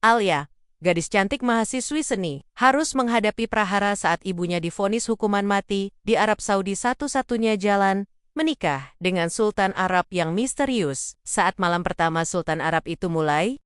Alia, gadis cantik mahasiswi seni, harus menghadapi prahara saat ibunya divonis hukuman mati di Arab Saudi. Satu-satunya jalan menikah dengan Sultan Arab yang misterius. Saat malam pertama Sultan Arab itu mulai,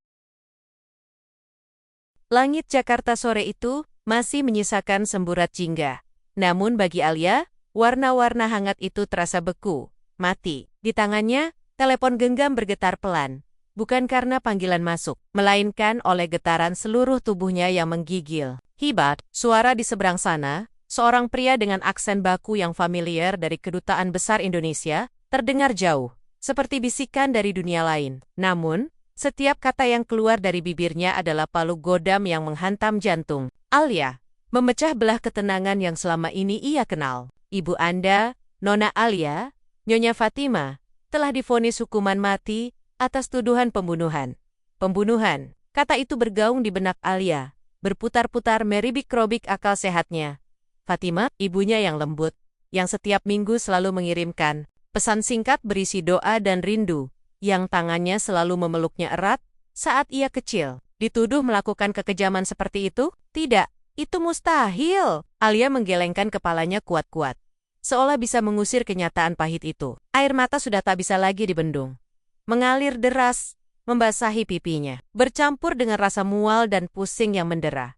langit Jakarta sore itu masih menyisakan semburat jingga. Namun bagi Alia, warna-warna hangat itu terasa beku, mati. Di tangannya, telepon genggam bergetar pelan. Bukan karena panggilan masuk, melainkan oleh getaran seluruh tubuhnya yang menggigil. Hibat, suara di seberang sana, seorang pria dengan aksen baku yang familiar dari Kedutaan Besar Indonesia, terdengar jauh, seperti bisikan dari dunia lain. Namun, setiap kata yang keluar dari bibirnya adalah palu godam yang menghantam jantung. Alia, memecah belah ketenangan yang selama ini ia kenal. Ibu Anda, Nona Alia, Nyonya Fatima, telah divonis hukuman mati atas tuduhan pembunuhan. Pembunuhan, kata itu bergaung di benak Alia, berputar-putar meribik-robik akal sehatnya. Fatima, ibunya yang lembut, yang setiap minggu selalu mengirimkan pesan singkat berisi doa dan rindu, yang tangannya selalu memeluknya erat saat ia kecil. Dituduh melakukan kekejaman seperti itu? Tidak, itu mustahil. Alia menggelengkan kepalanya kuat-kuat, seolah bisa mengusir kenyataan pahit itu. Air mata sudah tak bisa lagi dibendung. Mengalir deras, membasahi pipinya, bercampur dengan rasa mual dan pusing yang mendera.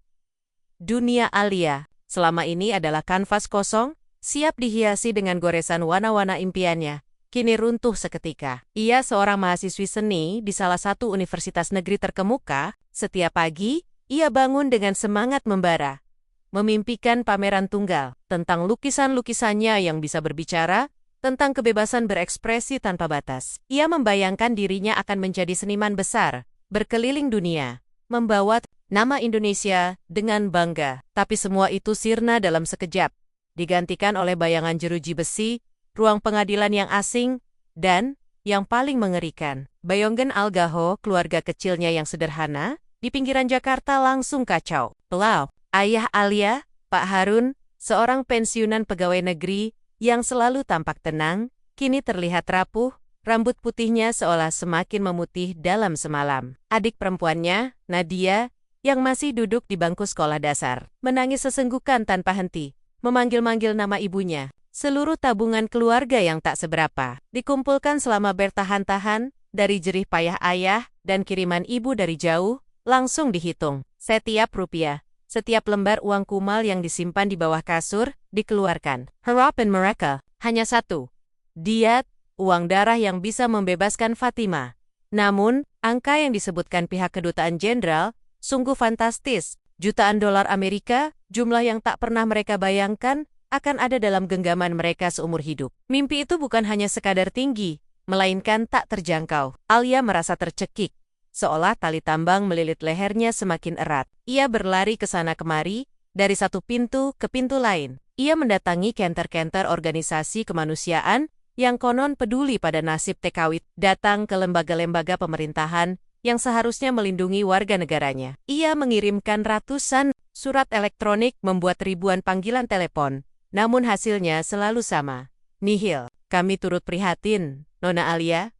Dunia Alia selama ini adalah kanvas kosong, siap dihiasi dengan goresan warna-warna impiannya, kini runtuh seketika. Ia seorang mahasiswi seni di salah satu universitas negeri terkemuka. Setiap pagi, ia bangun dengan semangat membara, memimpikan pameran tunggal tentang lukisan-lukisannya yang bisa berbicara, tentang kebebasan berekspresi tanpa batas. Ia membayangkan dirinya akan menjadi seniman besar, berkeliling dunia, membawa nama Indonesia dengan bangga. Tapi semua itu sirna dalam sekejap, digantikan oleh bayangan jeruji besi, ruang pengadilan yang asing, dan, yang paling mengerikan, Bayongen Algaho, keluarga kecilnya yang sederhana, di pinggiran Jakarta langsung kacau. Pelau, ayah Alia, Pak Harun, seorang pensiunan pegawai negeri, yang selalu tampak tenang, kini terlihat rapuh, rambut putihnya seolah semakin memutih dalam semalam. Adik perempuannya, Nadia, yang masih duduk di bangku sekolah dasar, menangis sesenggukan tanpa henti, memanggil-manggil nama ibunya. Seluruh tabungan keluarga yang tak seberapa, dikumpulkan selama bertahan-tahan, dari jerih payah ayah dan kiriman ibu dari jauh, langsung dihitung. Setiap rupiah, setiap lembar uang kumal yang disimpan di bawah kasur, dikeluarkan. Harapan mereka hanya satu, diat, uang darah yang bisa membebaskan Fatima. Namun, angka yang disebutkan pihak kedutaan jenderal sungguh fantastis. Jutaan dolar Amerika, jumlah yang tak pernah mereka bayangkan, akan ada dalam genggaman mereka seumur hidup. Mimpi itu bukan hanya sekadar tinggi, melainkan tak terjangkau. Alia merasa tercekik, seolah tali tambang melilit lehernya semakin erat. Ia berlari ke sana kemari, dari satu pintu ke pintu lain. Ia mendatangi kantor-kantor organisasi kemanusiaan yang konon peduli pada nasib TKW, datang ke lembaga-lembaga pemerintahan yang seharusnya melindungi warga negaranya. Ia mengirimkan ratusan surat elektronik, membuat ribuan panggilan telepon, namun hasilnya selalu sama. Nihil. Kami turut prihatin, Nona Alia.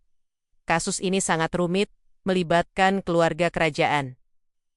Kasus ini sangat rumit, melibatkan keluarga kerajaan.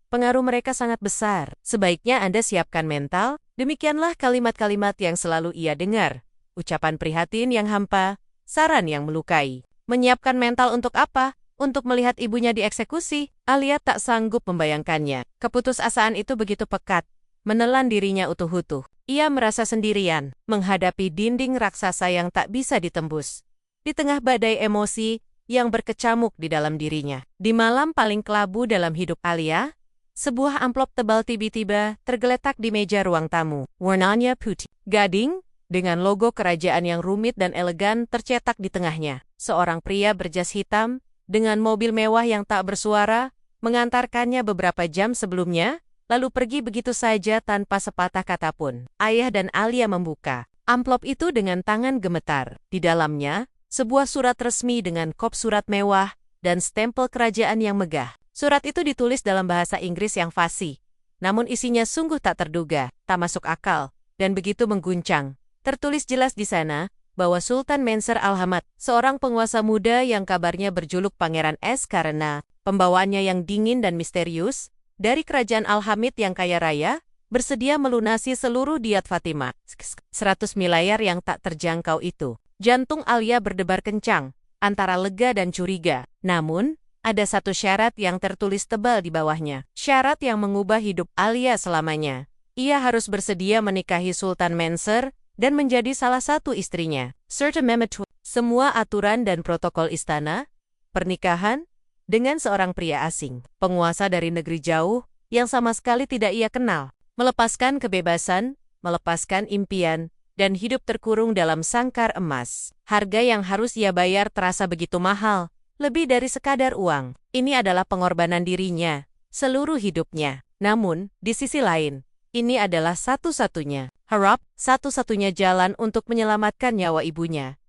Pengaruh mereka sangat besar. Sebaiknya Anda siapkan mental. Demikianlah kalimat-kalimat yang selalu ia dengar. Ucapan prihatin yang hampa, saran yang melukai. Menyiapkan mental untuk apa? Untuk melihat ibunya dieksekusi. Alia tak sanggup membayangkannya. Keputusasaan itu begitu pekat, menelan dirinya utuh-utuh. Ia merasa sendirian, menghadapi dinding raksasa yang tak bisa ditembus. Di tengah badai emosi yang berkecamuk di dalam dirinya. Di malam paling kelabu dalam hidup Alia, sebuah amplop tebal tiba-tiba tergeletak di meja ruang tamu. Warnanya putih, gading, dengan logo kerajaan yang rumit dan elegan tercetak di tengahnya. Seorang pria berjas hitam, dengan mobil mewah yang tak bersuara, mengantarkannya beberapa jam sebelumnya, lalu pergi begitu saja tanpa sepatah kata pun. Ayah dan Alia membuka amplop itu dengan tangan gemetar. Di dalamnya, sebuah surat resmi dengan kop surat mewah dan stempel kerajaan yang megah. Surat itu ditulis dalam bahasa Inggris yang fasih, namun isinya sungguh tak terduga, tak masuk akal, dan begitu mengguncang. Tertulis jelas di sana bahwa Sultan Mansur Al-Hamad, seorang penguasa muda yang kabarnya berjuluk Pangeran Es karena pembawaannya yang dingin dan misterius, dari kerajaan Al-Hamid yang kaya raya, bersedia melunasi seluruh diat Fatima. 100 miliar yang tak terjangkau itu. Jantung Alia berdebar kencang, antara lega dan curiga. Namun, ada satu syarat yang tertulis tebal di bawahnya. Syarat yang mengubah hidup Alia selamanya. Ia harus bersedia menikahi Sultan Mansur dan menjadi salah satu istrinya. Serta Mehmet. Semua aturan dan protokol istana, pernikahan, dengan seorang pria asing, penguasa dari negeri jauh, yang sama sekali tidak ia kenal. Melepaskan kebebasan, melepaskan impian, dan hidup terkurung dalam sangkar emas. Harga yang harus ia bayar terasa begitu mahal, lebih dari sekadar uang. Ini adalah pengorbanan dirinya, seluruh hidupnya. Namun, di sisi lain, ini adalah satu-satunya harap, satu-satunya jalan untuk menyelamatkan nyawa ibunya.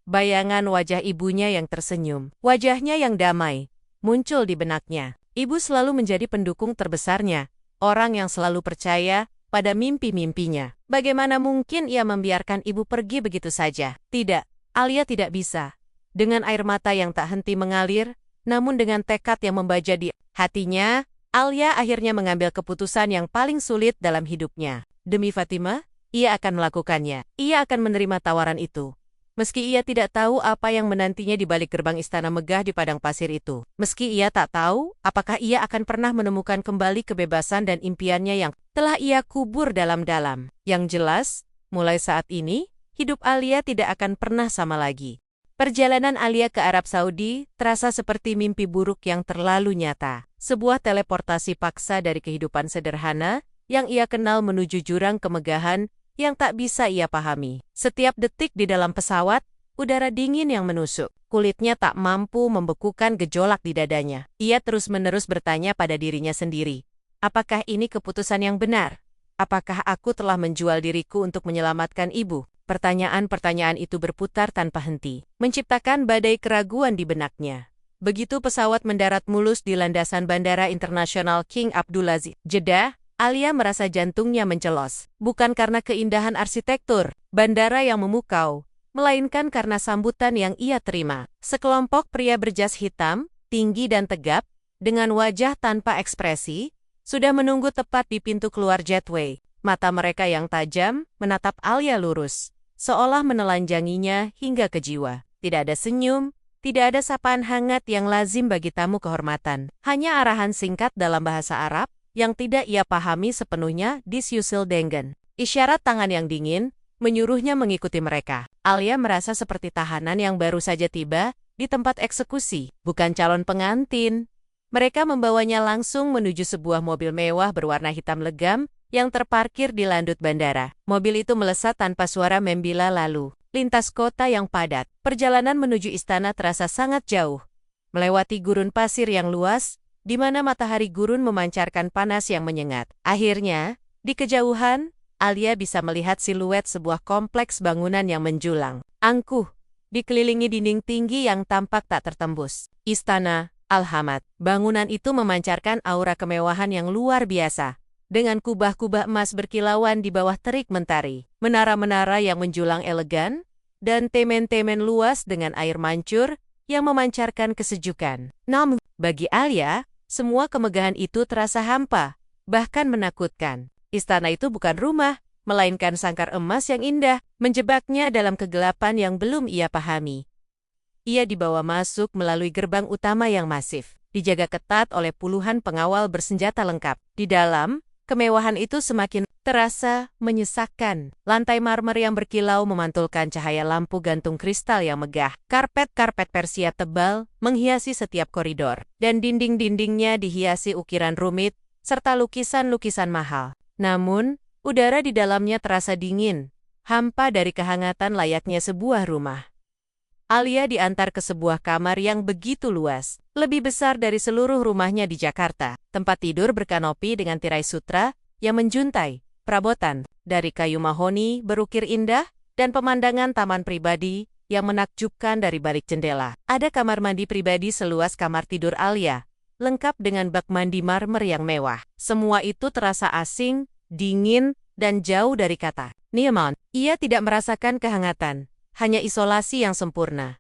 Bayangan wajah ibunya yang tersenyum, wajahnya yang damai, muncul di benaknya. Ibu selalu menjadi pendukung terbesarnya, orang yang selalu percaya pada mimpi-mimpinya. Bagaimana mungkin ia membiarkan ibu pergi begitu saja? Tidak, Alia tidak bisa. Dengan air mata yang tak henti mengalir, namun dengan tekad yang membaja di hatinya, Alia akhirnya mengambil keputusan yang paling sulit dalam hidupnya. Demi Fatima, ia akan melakukannya. Ia akan menerima tawaran itu. Meski ia tidak tahu apa yang menantinya di balik gerbang istana megah di padang pasir itu. Meski ia tak tahu apakah ia akan pernah menemukan kembali kebebasan dan impiannya yang telah ia kubur dalam-dalam. Yang jelas, mulai saat ini, hidup Alia tidak akan pernah sama lagi. Perjalanan Alia ke Arab Saudi terasa seperti mimpi buruk yang terlalu nyata. Sebuah teleportasi paksa dari kehidupan sederhana yang ia kenal menuju jurang kemegahan yang tak bisa ia pahami. Setiap detik di dalam pesawat, udara dingin yang menusuk. Kulitnya tak mampu membekukan gejolak di dadanya. Ia terus-menerus bertanya pada dirinya sendiri. Apakah ini keputusan yang benar? Apakah aku telah menjual diriku untuk menyelamatkan ibu? Pertanyaan-pertanyaan itu berputar tanpa henti, menciptakan badai keraguan di benaknya. Begitu pesawat mendarat mulus di landasan Bandara Internasional King Abdulaziz, Jeddah, Alia merasa jantungnya mencelos, bukan karena keindahan arsitektur bandara yang memukau, melainkan karena sambutan yang ia terima. Sekelompok pria berjas hitam, tinggi dan tegap, dengan wajah tanpa ekspresi, sudah menunggu tepat di pintu keluar jetway. Mata mereka yang tajam menatap Alia lurus, seolah menelanjanginya hingga ke jiwa. Tidak ada senyum, tidak ada sapaan hangat yang lazim bagi tamu kehormatan. Hanya arahan singkat dalam bahasa Arab, yang tidak ia pahami sepenuhnya di Syusil Dengen. Isyarat tangan yang dingin, menyuruhnya mengikuti mereka. Alia merasa seperti tahanan yang baru saja tiba di tempat eksekusi, bukan calon pengantin. Mereka membawanya langsung menuju sebuah mobil mewah berwarna hitam legam yang terparkir di landut bandara. Mobil itu melesat tanpa suara membila lalu lintas kota yang padat. Perjalanan menuju istana terasa sangat jauh, melewati gurun pasir yang luas, di mana matahari gurun memancarkan panas yang menyengat. Akhirnya, di kejauhan, Alia bisa melihat siluet sebuah kompleks bangunan yang menjulang, angkuh, dikelilingi dinding tinggi yang tampak tak tertembus. Istana Al-Hamad. Bangunan itu memancarkan aura kemewahan yang luar biasa, dengan kubah-kubah emas berkilauan di bawah terik mentari, menara-menara yang menjulang elegan, dan temen-temen luas dengan air mancur yang memancarkan kesejukan. Namun, bagi Alia, semua kemegahan itu terasa hampa, bahkan menakutkan. Istana itu bukan rumah, melainkan sangkar emas yang indah, menjebaknya dalam kegelapan yang belum ia pahami. Ia dibawa masuk melalui gerbang utama yang masif, dijaga ketat oleh puluhan pengawal bersenjata lengkap. Di dalam, kemewahan itu semakin terasa menyesakkan. Lantai marmer yang berkilau memantulkan cahaya lampu gantung kristal yang megah. Karpet-karpet Persia tebal menghiasi setiap koridor, dan dinding-dindingnya dihiasi ukiran rumit serta lukisan-lukisan mahal. Namun, udara di dalamnya terasa dingin, hampa dari kehangatan layaknya sebuah rumah. Alia diantar ke sebuah kamar yang begitu luas, lebih besar dari seluruh rumahnya di Jakarta. Tempat tidur berkanopi dengan tirai sutra yang menjuntai, perabotan dari kayu mahoni berukir indah, dan pemandangan taman pribadi yang menakjubkan dari balik jendela. Ada kamar mandi pribadi seluas kamar tidur Alia, lengkap dengan bak mandi marmer yang mewah. Semua itu terasa asing, dingin, dan jauh dari kata nyaman. Ia tidak merasakan kehangatan, hanya isolasi yang sempurna.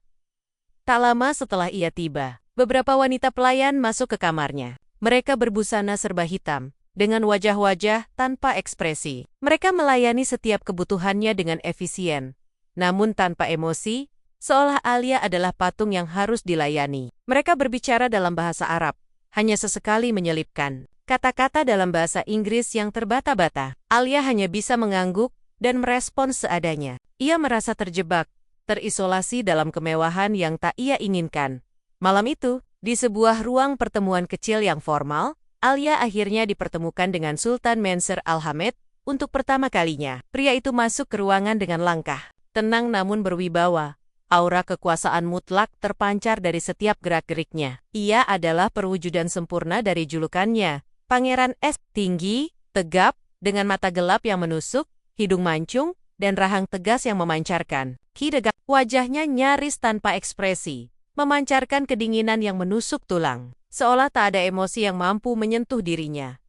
Tak lama setelah ia tiba, beberapa wanita pelayan masuk ke kamarnya. Mereka berbusana serba hitam, dengan wajah-wajah tanpa ekspresi. Mereka melayani setiap kebutuhannya dengan efisien, namun tanpa emosi, seolah Alia adalah patung yang harus dilayani. Mereka berbicara dalam bahasa Arab, hanya sesekali menyelipkan kata-kata dalam bahasa Inggris yang terbata-bata. Alia hanya bisa mengangguk dan merespons seadanya. Ia merasa terjebak, terisolasi dalam kemewahan yang tak ia inginkan. Malam itu, di sebuah ruang pertemuan kecil yang formal, Alia akhirnya dipertemukan dengan Sultan Mansur Al-Hamid untuk pertama kalinya. Pria itu masuk ke ruangan dengan langkah tenang namun berwibawa. Aura kekuasaan mutlak terpancar dari setiap gerak-geriknya. Ia adalah perwujudan sempurna dari julukannya, Pangeran Es. Tinggi, tegap, dengan mata gelap yang menusuk, hidung mancung, dan rahang tegas yang memancarkan hidegap. Wajahnya nyaris tanpa ekspresi, memancarkan kedinginan yang menusuk tulang, seolah tak ada emosi yang mampu menyentuh dirinya.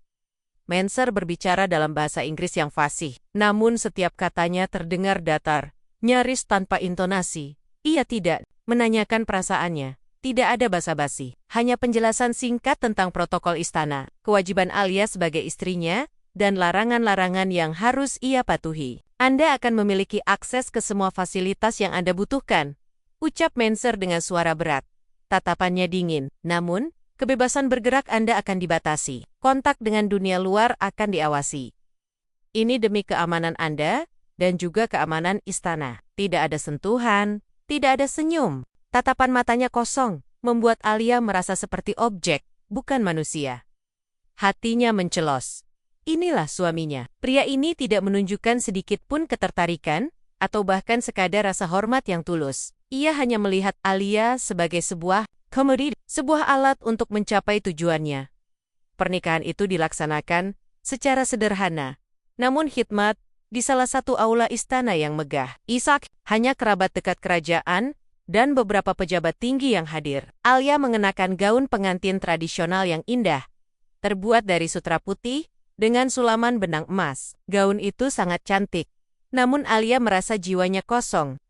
Mansur berbicara dalam bahasa Inggris yang fasih, namun setiap katanya terdengar datar, nyaris tanpa intonasi. Ia tidak menanyakan perasaannya, tidak ada basa-basi, hanya penjelasan singkat tentang protokol istana, kewajiban Alia sebagai istrinya, dan larangan-larangan yang harus ia patuhi. Anda akan memiliki akses ke semua fasilitas yang Anda butuhkan, ucap Mansur dengan suara berat. Tatapannya dingin, namun, kebebasan bergerak Anda akan dibatasi. Kontak dengan dunia luar akan diawasi. Ini demi keamanan Anda, dan juga keamanan istana. Tidak ada sentuhan, tidak ada senyum. Tatapan matanya kosong, membuat Alia merasa seperti objek, bukan manusia. Hatinya mencelos. Inilah suaminya. Pria ini tidak menunjukkan sedikit pun ketertarikan, atau bahkan sekadar rasa hormat yang tulus. Ia hanya melihat Alia sebagai sebuah komodi, sebuah alat untuk mencapai tujuannya. Pernikahan itu dilaksanakan secara sederhana, namun hikmat, di salah satu aula istana yang megah. Ishak, hanya kerabat dekat kerajaan, dan beberapa pejabat tinggi yang hadir. Alia mengenakan gaun pengantin tradisional yang indah, terbuat dari sutra putih, dengan sulaman benang emas. Gaun itu sangat cantik. Namun Alia merasa jiwanya kosong.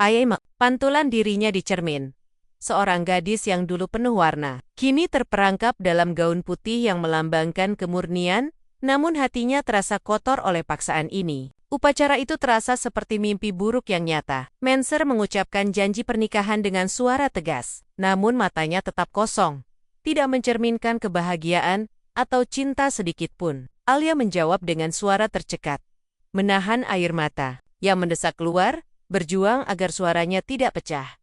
Pantulan dirinya di cermin. Seorang gadis yang dulu penuh warna, kini terperangkap dalam gaun putih yang melambangkan kemurnian, namun hatinya terasa kotor oleh paksaan ini. Upacara itu terasa seperti mimpi buruk yang nyata. Mansur mengucapkan janji pernikahan dengan suara tegas, namun matanya tetap kosong, tidak mencerminkan kebahagiaan atau cinta sedikit pun. Alia menjawab dengan suara tercekat, menahan air mata yang mendesak keluar, berjuang agar suaranya tidak pecah.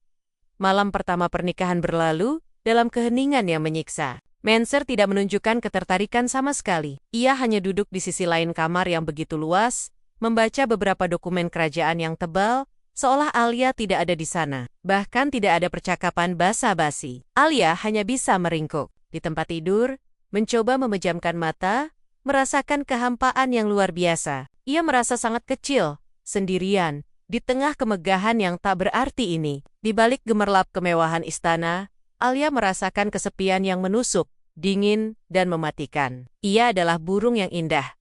Malam pertama pernikahan berlalu, dalam keheningan yang menyiksa. Mansur tidak menunjukkan ketertarikan sama sekali. Ia hanya duduk di sisi lain kamar yang begitu luas, membaca beberapa dokumen kerajaan yang tebal, seolah Alia tidak ada di sana. Bahkan tidak ada percakapan basa-basi. Alia hanya bisa meringkuk di tempat tidur, mencoba memejamkan mata, merasakan kehampaan yang luar biasa. Ia merasa sangat kecil, sendirian, di tengah kemegahan yang tak berarti ini. Di balik gemerlap kemewahan istana, Alia merasakan kesepian yang menusuk, dingin, dan mematikan. Ia adalah burung yang indah,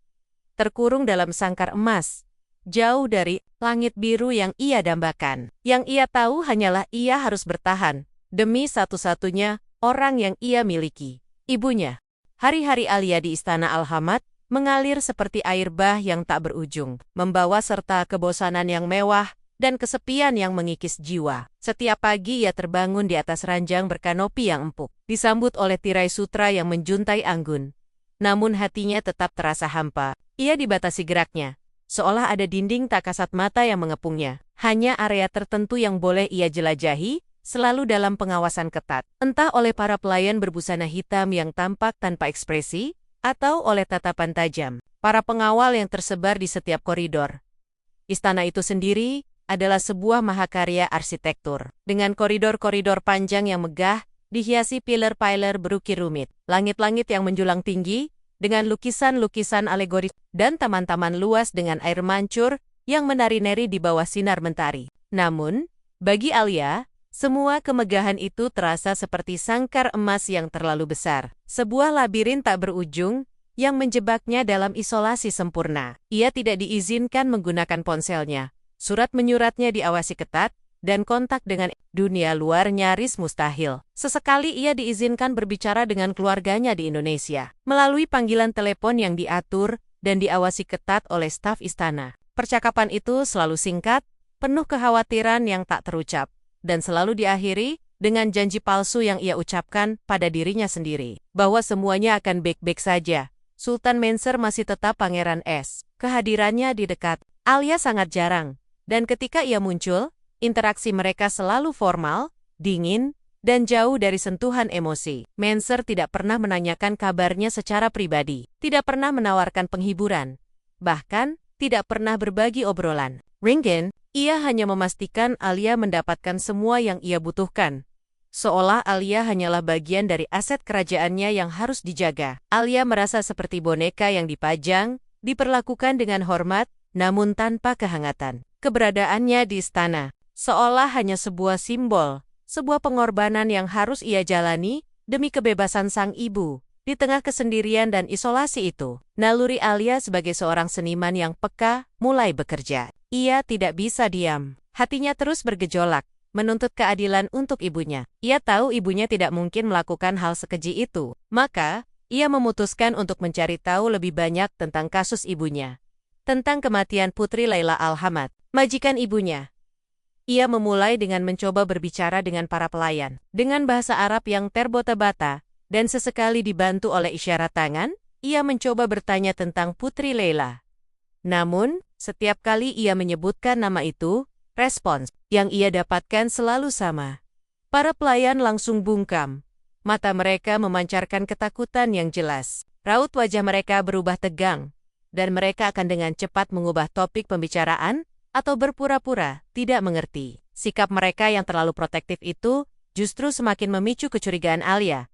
terkurung dalam sangkar emas, jauh dari langit biru yang ia dambakan. Yang ia tahu hanyalah ia harus bertahan, demi satu-satunya orang yang ia miliki, ibunya. Hari-hari Alia di Istana Al-Hamid mengalir seperti air bah yang tak berujung, membawa serta kebosanan yang mewah dan kesepian yang mengikis jiwa. Setiap pagi ia terbangun di atas ranjang berkanopi yang empuk, disambut oleh tirai sutra yang menjuntai anggun. Namun hatinya tetap terasa hampa. Ia dibatasi geraknya, seolah ada dinding tak kasat mata yang mengepungnya. Hanya area tertentu yang boleh ia jelajahi, selalu dalam pengawasan ketat, entah oleh para pelayan berbusana hitam yang tampak tanpa ekspresi, atau oleh tatapan tajam para pengawal yang tersebar di setiap koridor. Istana itu sendiri adalah sebuah mahakarya arsitektur, dengan koridor-koridor panjang yang megah, dihiasi pilar-pilar berukir rumit, langit-langit yang menjulang tinggi, dengan lukisan-lukisan alegoris, dan taman-taman luas dengan air mancur yang menari-nari di bawah sinar mentari. Namun, bagi Alia, semua kemegahan itu terasa seperti sangkar emas yang terlalu besar. Sebuah labirin tak berujung yang menjebaknya dalam isolasi sempurna. Ia tidak diizinkan menggunakan ponselnya. Surat menyuratnya diawasi ketat, dan kontak dengan dunia luar nyaris mustahil. Sesekali ia diizinkan berbicara dengan keluarganya di Indonesia, melalui panggilan telepon yang diatur dan diawasi ketat oleh staf istana. Percakapan itu selalu singkat, penuh kekhawatiran yang tak terucap, dan selalu diakhiri dengan janji palsu yang ia ucapkan pada dirinya sendiri, bahwa semuanya akan baik-baik saja. Sultan Menser masih tetap Pangeran S. Kehadirannya di dekat Alia sangat jarang, dan ketika ia muncul, interaksi mereka selalu formal, dingin, dan jauh dari sentuhan emosi. Menser tidak pernah menanyakan kabarnya secara pribadi, tidak pernah menawarkan penghiburan, bahkan tidak pernah berbagi obrolan. Ringen, ia hanya memastikan Alia mendapatkan semua yang ia butuhkan. Seolah Alia hanyalah bagian dari aset kerajaannya yang harus dijaga. Alia merasa seperti boneka yang dipajang, diperlakukan dengan hormat, namun tanpa kehangatan. Keberadaannya di istana seolah hanya sebuah simbol, sebuah pengorbanan yang harus ia jalani demi kebebasan sang ibu. Di tengah kesendirian dan isolasi itu, naluri Alia sebagai seorang seniman yang peka mulai bekerja. Ia tidak bisa diam. Hatinya terus bergejolak, menuntut keadilan untuk ibunya. Ia tahu ibunya tidak mungkin melakukan hal sekeji itu. Maka, ia memutuskan untuk mencari tahu lebih banyak tentang kasus ibunya. Tentang kematian Putri Laila Al-Hamad, majikan ibunya. Ia memulai dengan mencoba berbicara dengan para pelayan, dengan bahasa Arab yang terbata-bata, dan sesekali dibantu oleh isyarat tangan, ia mencoba bertanya tentang Putri Laila. Namun, setiap kali ia menyebutkan nama itu, respons yang ia dapatkan selalu sama. Para pelayan langsung bungkam. Mata mereka memancarkan ketakutan yang jelas. Raut wajah mereka berubah tegang, dan mereka akan dengan cepat mengubah topik pembicaraan atau berpura-pura tidak mengerti. Sikap mereka yang terlalu protektif itu justru semakin memicu kecurigaan Alia.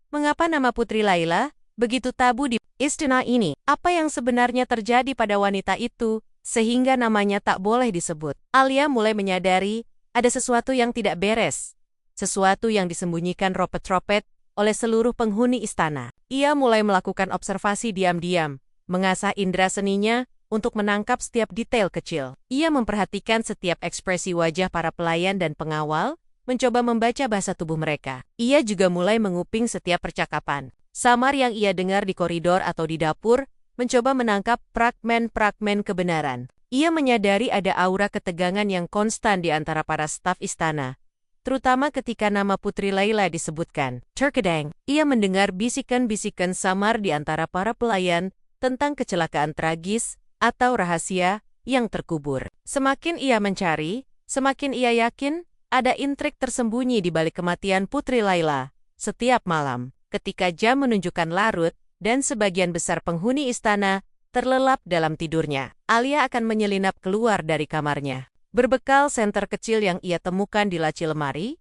Mengapa nama Putri Laila begitu tabu di istana ini? Apa yang sebenarnya terjadi pada wanita itu sehingga namanya tak boleh disebut? Alia mulai menyadari ada sesuatu yang tidak beres, sesuatu yang disembunyikan ropet-ropet oleh seluruh penghuni istana. Ia mulai melakukan observasi diam-diam, mengasah indera seninya untuk menangkap setiap detail kecil. Ia memperhatikan setiap ekspresi wajah para pelayan dan pengawal, mencoba membaca bahasa tubuh mereka. Ia juga mulai menguping setiap percakapan samar yang ia dengar di koridor atau di dapur, mencoba menangkap fragmen-fragmen kebenaran. Ia menyadari ada aura ketegangan yang konstan di antara para staf istana, terutama ketika nama Putri Laila disebutkan. Terkadang, ia mendengar bisikan-bisikan samar di antara para pelayan tentang kecelakaan tragis atau rahasia yang terkubur. Semakin ia mencari, semakin ia yakin ada intrik tersembunyi di balik kematian Putri Laila. Setiap malam, ketika jam menunjukkan larut, dan sebagian besar penghuni istana terlelap dalam tidurnya, Alia akan menyelinap keluar dari kamarnya. Berbekal senter kecil yang ia temukan di laci lemari,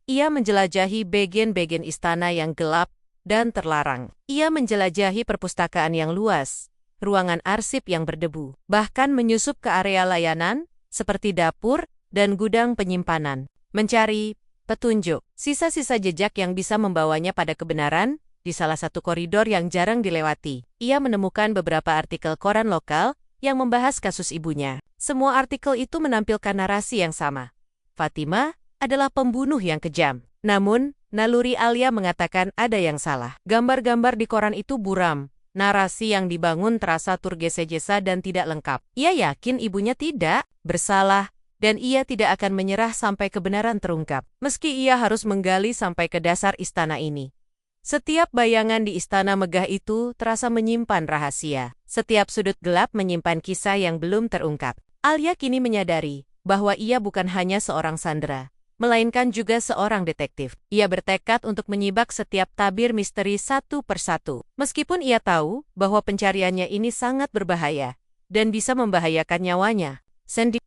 ia menjelajahi bagian-bagian istana yang gelap dan terlarang. Ia menjelajahi perpustakaan yang luas, ruangan arsip yang berdebu, bahkan menyusup ke area layanan, seperti dapur dan gudang penyimpanan, mencari petunjuk, sisa-sisa jejak yang bisa membawanya pada kebenaran. Di salah satu koridor yang jarang dilewati, ia menemukan beberapa artikel koran lokal yang membahas kasus ibunya. Semua artikel itu menampilkan narasi yang sama. Fatimah adalah pembunuh yang kejam. Namun, naluri Alia mengatakan ada yang salah. Gambar-gambar di koran itu buram. Narasi yang dibangun terasa tergesa-gesa dan tidak lengkap. Ia yakin ibunya tidak bersalah, dan ia tidak akan menyerah sampai kebenaran terungkap. Meski ia harus menggali sampai ke dasar istana ini. Setiap bayangan di istana megah itu terasa menyimpan rahasia. Setiap sudut gelap menyimpan kisah yang belum terungkap. Alia kini menyadari bahwa ia bukan hanya seorang sandera, melainkan juga seorang detektif. Ia bertekad untuk menyibak setiap tabir misteri satu persatu. Meskipun ia tahu bahwa pencariannya ini sangat berbahaya dan bisa membahayakan nyawanya,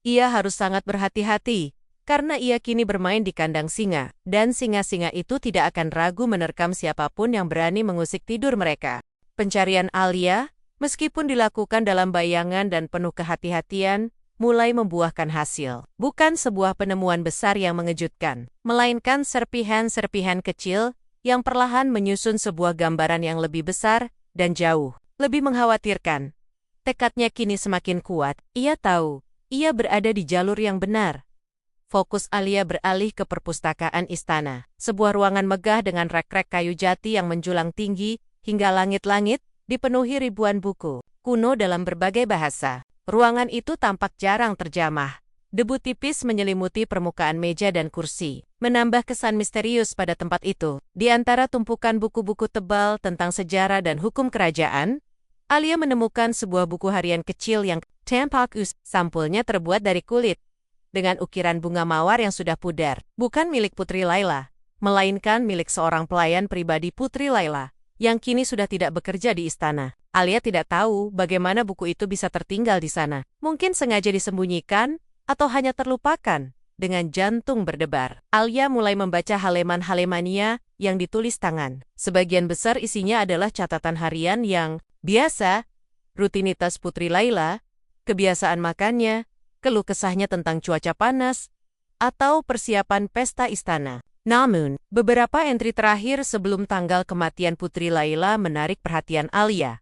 ia harus sangat berhati-hati. Karena ia kini bermain di kandang singa, dan singa-singa itu tidak akan ragu menerkam siapapun yang berani mengusik tidur mereka. Pencarian Alia, meskipun dilakukan dalam bayangan dan penuh kehati-hatian, mulai membuahkan hasil. Bukan sebuah penemuan besar yang mengejutkan, melainkan serpihan-serpihan kecil yang perlahan menyusun sebuah gambaran yang lebih besar dan jauh lebih mengkhawatirkan. Tekadnya kini semakin kuat. Ia tahu, ia berada di jalur yang benar. fokus Alia beralih ke perpustakaan istana. Sebuah ruangan megah dengan rek-rek kayu jati yang menjulang tinggi hingga langit-langit, dipenuhi ribuan buku kuno dalam berbagai bahasa. Ruangan itu tampak jarang terjamah. Debu tipis menyelimuti permukaan meja dan kursi, menambah kesan misterius pada tempat itu. Di antara tumpukan buku-buku tebal tentang sejarah dan hukum kerajaan, Alia menemukan sebuah buku harian kecil yang tampaknya sampulnya terbuat dari kulit, dengan ukiran bunga mawar yang sudah pudar. Bukan milik Putri Laila, melainkan milik seorang pelayan pribadi Putri Laila, yang kini sudah tidak bekerja di istana. Alia tidak tahu bagaimana buku itu bisa tertinggal di sana. Mungkin sengaja disembunyikan, atau hanya terlupakan. Dengan jantung berdebar, Alia mulai membaca halaman-halamannya yang ditulis tangan. Sebagian besar isinya adalah catatan harian yang biasa, rutinitas Putri Laila, kebiasaan makannya, keluh kesahnya tentang cuaca panas, atau persiapan pesta istana. Namun, beberapa entry terakhir sebelum tanggal kematian Putri Laila menarik perhatian Alia.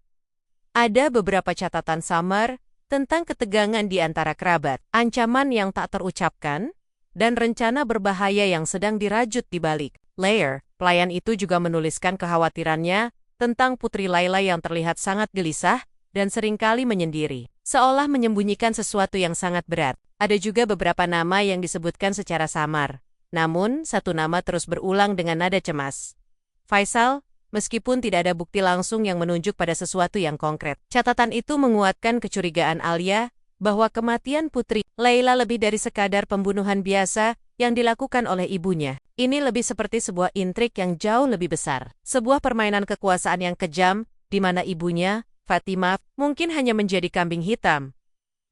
Ada beberapa catatan samar tentang ketegangan di antara kerabat, ancaman yang tak terucapkan, dan rencana berbahaya yang sedang dirajut di balik layar. Pelayan itu juga menuliskan kekhawatirannya tentang Putri Laila yang terlihat sangat gelisah dan seringkali menyendiri, seolah menyembunyikan sesuatu yang sangat berat. Ada juga beberapa nama yang disebutkan secara samar. Namun, satu nama terus berulang dengan nada cemas. Faisal, meskipun tidak ada bukti langsung yang menunjuk pada sesuatu yang konkret. Catatan itu menguatkan kecurigaan Alia bahwa kematian Putri Laila lebih dari sekadar pembunuhan biasa yang dilakukan oleh ibunya. Ini lebih seperti sebuah intrik yang jauh lebih besar. Sebuah permainan kekuasaan yang kejam, di mana ibunya, Fatimah, mungkin hanya menjadi kambing hitam.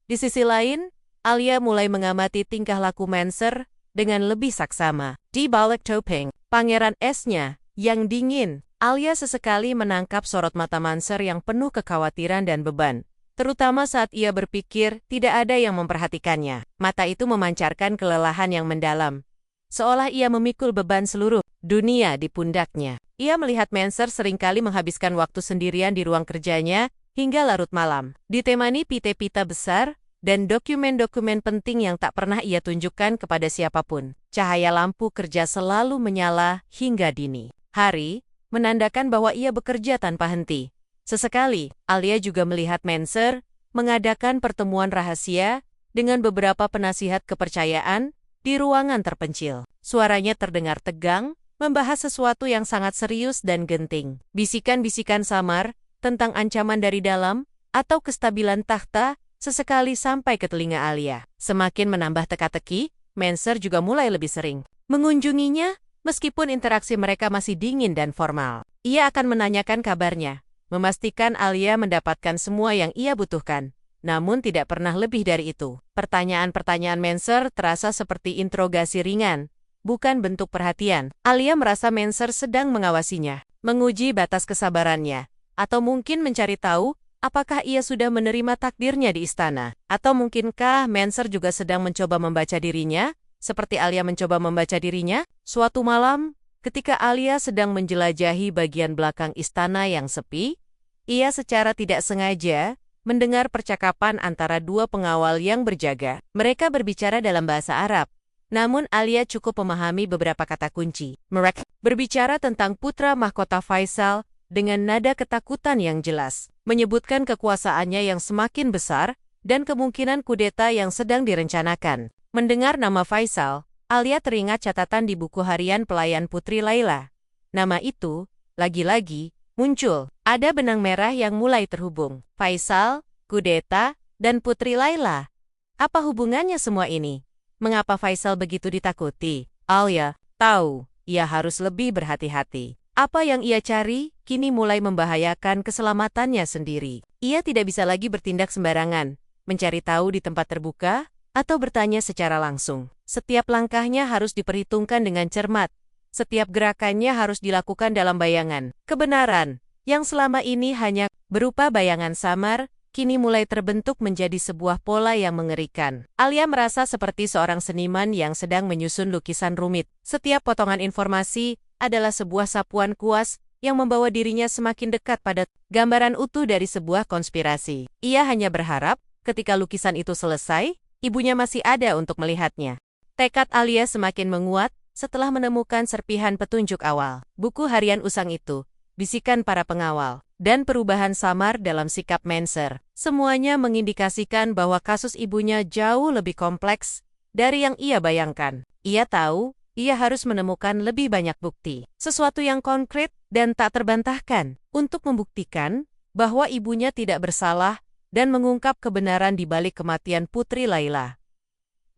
Di sisi lain, Alia mulai mengamati tingkah laku Manser dengan lebih saksama. Di balik topeng pangeran esnya yang dingin, Alia sesekali menangkap sorot mata Manser yang penuh kekhawatiran dan beban, terutama saat ia berpikir tidak ada yang memperhatikannya. Mata itu memancarkan kelelahan yang mendalam, seolah ia memikul beban seluruh dunia di pundaknya. Ia melihat Manser seringkali menghabiskan waktu sendirian di ruang kerjanya hingga larut malam, ditemani pita-pita besar dan dokumen-dokumen penting yang tak pernah ia tunjukkan kepada siapapun. Cahaya lampu kerja selalu menyala hingga dini hari, menandakan bahwa ia bekerja tanpa henti. Sesekali, Alia juga melihat Manser mengadakan pertemuan rahasia dengan beberapa penasihat kepercayaan di ruangan terpencil. Suaranya terdengar tegang, membahas sesuatu yang sangat serius dan genting. Bisikan-bisikan samar tentang ancaman dari dalam atau kestabilan takhta sesekali sampai ke telinga Alia. Semakin menambah teka-teki, Manser juga mulai lebih sering mengunjunginya, meskipun interaksi mereka masih dingin dan formal. Ia akan menanyakan kabarnya, memastikan Alia mendapatkan semua yang ia butuhkan, namun tidak pernah lebih dari itu. Pertanyaan-pertanyaan Manser terasa seperti interogasi ringan, bukan bentuk perhatian. Alia merasa Manser sedang mengawasinya, menguji batas kesabarannya, atau mungkin mencari tahu apakah ia sudah menerima takdirnya di istana? Atau mungkinkah Manser juga sedang mencoba membaca dirinya, seperti Alia mencoba membaca dirinya? Suatu malam, ketika Alia sedang menjelajahi bagian belakang istana yang sepi, ia secara tidak sengaja mendengar percakapan antara dua pengawal yang berjaga. Mereka berbicara dalam bahasa Arab, namun Alia cukup memahami beberapa kata kunci. Mereka berbicara tentang putra mahkota Faisal dengan nada ketakutan yang jelas, menyebutkan kekuasaannya yang semakin besar dan kemungkinan kudeta yang sedang direncanakan. Mendengar nama Faisal, Alia teringat catatan di buku harian pelayan Putri Laila. Nama itu, lagi-lagi, muncul. Ada benang merah yang mulai terhubung. Faisal, kudeta, dan Putri Laila. Apa hubungannya semua ini? Mengapa Faisal begitu ditakuti? Alia tahu, ia harus lebih berhati-hati. Apa yang ia cari kini mulai membahayakan keselamatannya sendiri. Ia tidak bisa lagi bertindak sembarangan, mencari tahu di tempat terbuka, atau bertanya secara langsung. Setiap langkahnya harus diperhitungkan dengan cermat. Setiap gerakannya harus dilakukan dalam bayangan. Kebenaran, yang selama ini hanya berupa bayangan samar, kini mulai terbentuk menjadi sebuah pola yang mengerikan. Alia merasa seperti seorang seniman yang sedang menyusun lukisan rumit. Setiap potongan informasi adalah sebuah sapuan kuas yang membawa dirinya semakin dekat pada gambaran utuh dari sebuah konspirasi. Ia hanya berharap, ketika lukisan itu selesai, ibunya masih ada untuk melihatnya. Tekad Alia semakin menguat setelah menemukan serpihan petunjuk awal. Buku harian usang itu, bisikan para pengawal, dan perubahan samar dalam sikap Manser. Semuanya mengindikasikan bahwa kasus ibunya jauh lebih kompleks dari yang ia bayangkan. Ia tahu, ia harus menemukan lebih banyak bukti. Sesuatu yang konkret dan tak terbantahkan untuk membuktikan bahwa ibunya tidak bersalah dan mengungkap kebenaran di balik kematian Putri Laila.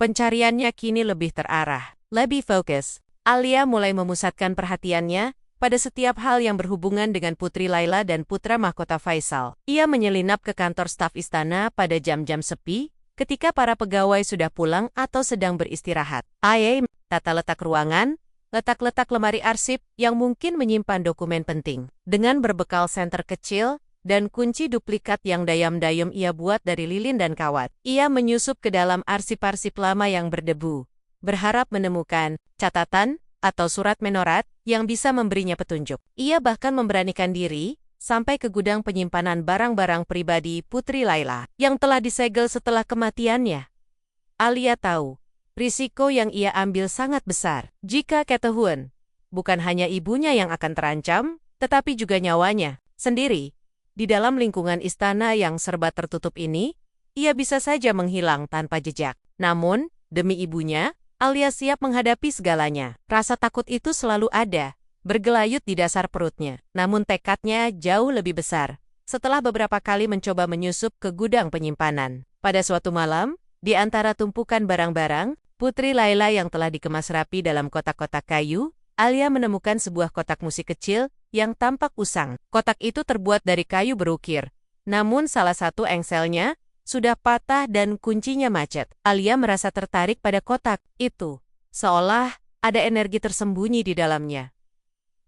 Pencariannya kini lebih terarah, lebih fokus. Alia mulai memusatkan perhatiannya pada setiap hal yang berhubungan dengan Putri Laila dan putra mahkota Faisal. Ia menyelinap ke kantor staf istana pada jam-jam sepi, ketika para pegawai sudah pulang atau sedang beristirahat. Tata letak ruangan, letak-letak lemari arsip yang mungkin menyimpan dokumen penting. Dengan berbekal senter kecil dan kunci duplikat yang dayam-dayam ia buat dari lilin dan kawat, ia menyusup ke dalam arsip-arsip lama yang berdebu, berharap menemukan catatan atau surat menorat yang bisa memberinya petunjuk. Ia bahkan memberanikan diri sampai ke gudang penyimpanan barang-barang pribadi Putri Laila yang telah disegel setelah kematiannya. Alia tahu, risiko yang ia ambil sangat besar. Jika ketahuan, bukan hanya ibunya yang akan terancam, tetapi juga nyawanya sendiri. Di dalam lingkungan istana yang serba tertutup ini, ia bisa saja menghilang tanpa jejak. Namun, demi ibunya, Alia siap menghadapi segalanya. Rasa takut itu selalu ada, bergelayut di dasar perutnya. Namun tekadnya jauh lebih besar. Setelah beberapa kali mencoba menyusup ke gudang penyimpanan. Pada suatu malam, di antara tumpukan barang-barang, Putri Laila yang telah dikemas rapi dalam kotak-kotak kayu, Alia menemukan sebuah kotak musik kecil yang tampak usang. Kotak itu terbuat dari kayu berukir. Namun salah satu engselnya sudah patah dan kuncinya macet. Alia merasa tertarik pada kotak itu, seolah ada energi tersembunyi di dalamnya.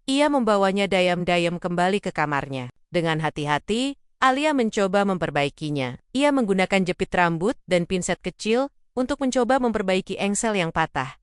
Ia membawanya dayam-dayam kembali ke kamarnya. Dengan hati-hati, Alia mencoba memperbaikinya. Ia menggunakan jepit rambut dan pinset kecil untuk mencoba memperbaiki engsel yang patah.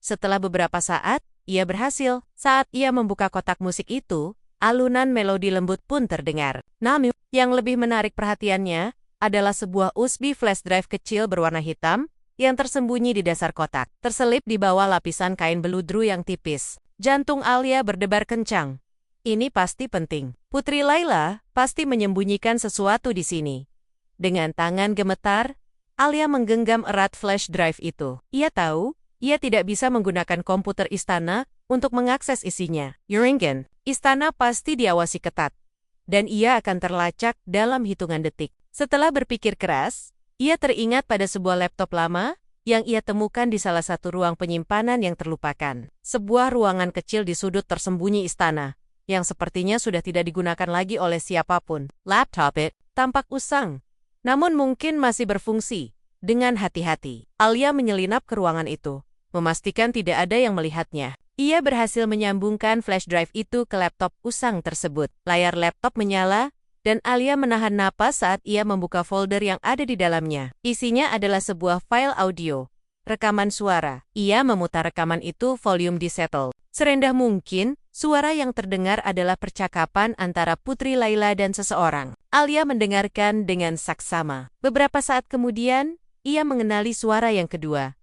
Setelah beberapa saat, ia berhasil. Saat ia membuka kotak musik itu, alunan melodi lembut pun terdengar. Namun, yang lebih menarik perhatiannya adalah sebuah USB flash drive kecil berwarna hitam yang tersembunyi di dasar kotak, terselip di bawah lapisan kain beludru yang tipis. Jantung Alia berdebar kencang. Ini pasti penting. Putri Laila pasti menyembunyikan sesuatu di sini. Dengan tangan gemetar, Alia menggenggam erat flash drive itu. Ia tahu, ia tidak bisa menggunakan komputer istana untuk mengakses isinya. Yuringen, istana pasti diawasi ketat, dan ia akan terlacak dalam hitungan detik. Setelah berpikir keras, ia teringat pada sebuah laptop lama yang ia temukan di salah satu ruang penyimpanan yang terlupakan. Sebuah ruangan kecil di sudut tersembunyi istana, yang sepertinya sudah tidak digunakan lagi oleh siapapun. Laptop itu tampak usang, namun mungkin masih berfungsi. Dengan hati-hati, Alia menyelinap ke ruangan itu, memastikan tidak ada yang melihatnya. Ia berhasil menyambungkan flash drive itu ke laptop usang tersebut. Layar laptop menyala, dan Alia menahan napas saat ia membuka folder yang ada di dalamnya. Isinya adalah sebuah file audio, rekaman suara. Ia memutar rekaman itu volume disettle. Serendah mungkin, suara yang terdengar adalah percakapan antara Putri Laila dan seseorang. Alia mendengarkan dengan saksama. Beberapa saat kemudian, ia mengenali suara yang kedua.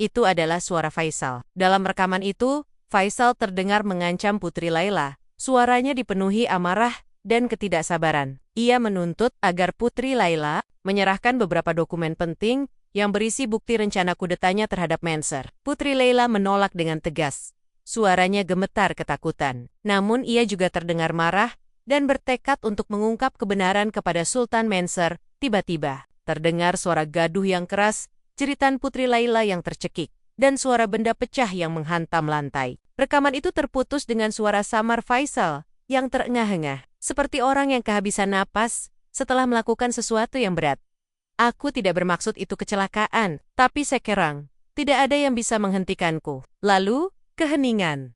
Itu adalah suara Faisal. Dalam rekaman itu, Faisal terdengar mengancam Putri Laila. Suaranya dipenuhi amarah dan ketidaksabaran. Ia menuntut agar Putri Laila menyerahkan beberapa dokumen penting yang berisi bukti rencana kudetanya terhadap Manser. Putri Laila menolak dengan tegas. Suaranya gemetar ketakutan. Namun ia juga terdengar marah dan bertekad untuk mengungkap kebenaran kepada Sultan Manser. Tiba-tiba, terdengar suara gaduh yang keras, jeritan Putri Laila yang tercekik, dan suara benda pecah yang menghantam lantai. Rekaman itu terputus dengan suara samar Faisal yang terengah-engah, seperti orang yang kehabisan napas setelah melakukan sesuatu yang berat. Aku tidak bermaksud itu kecelakaan, tapi sekarang, tidak ada yang bisa menghentikanku. Lalu, keheningan.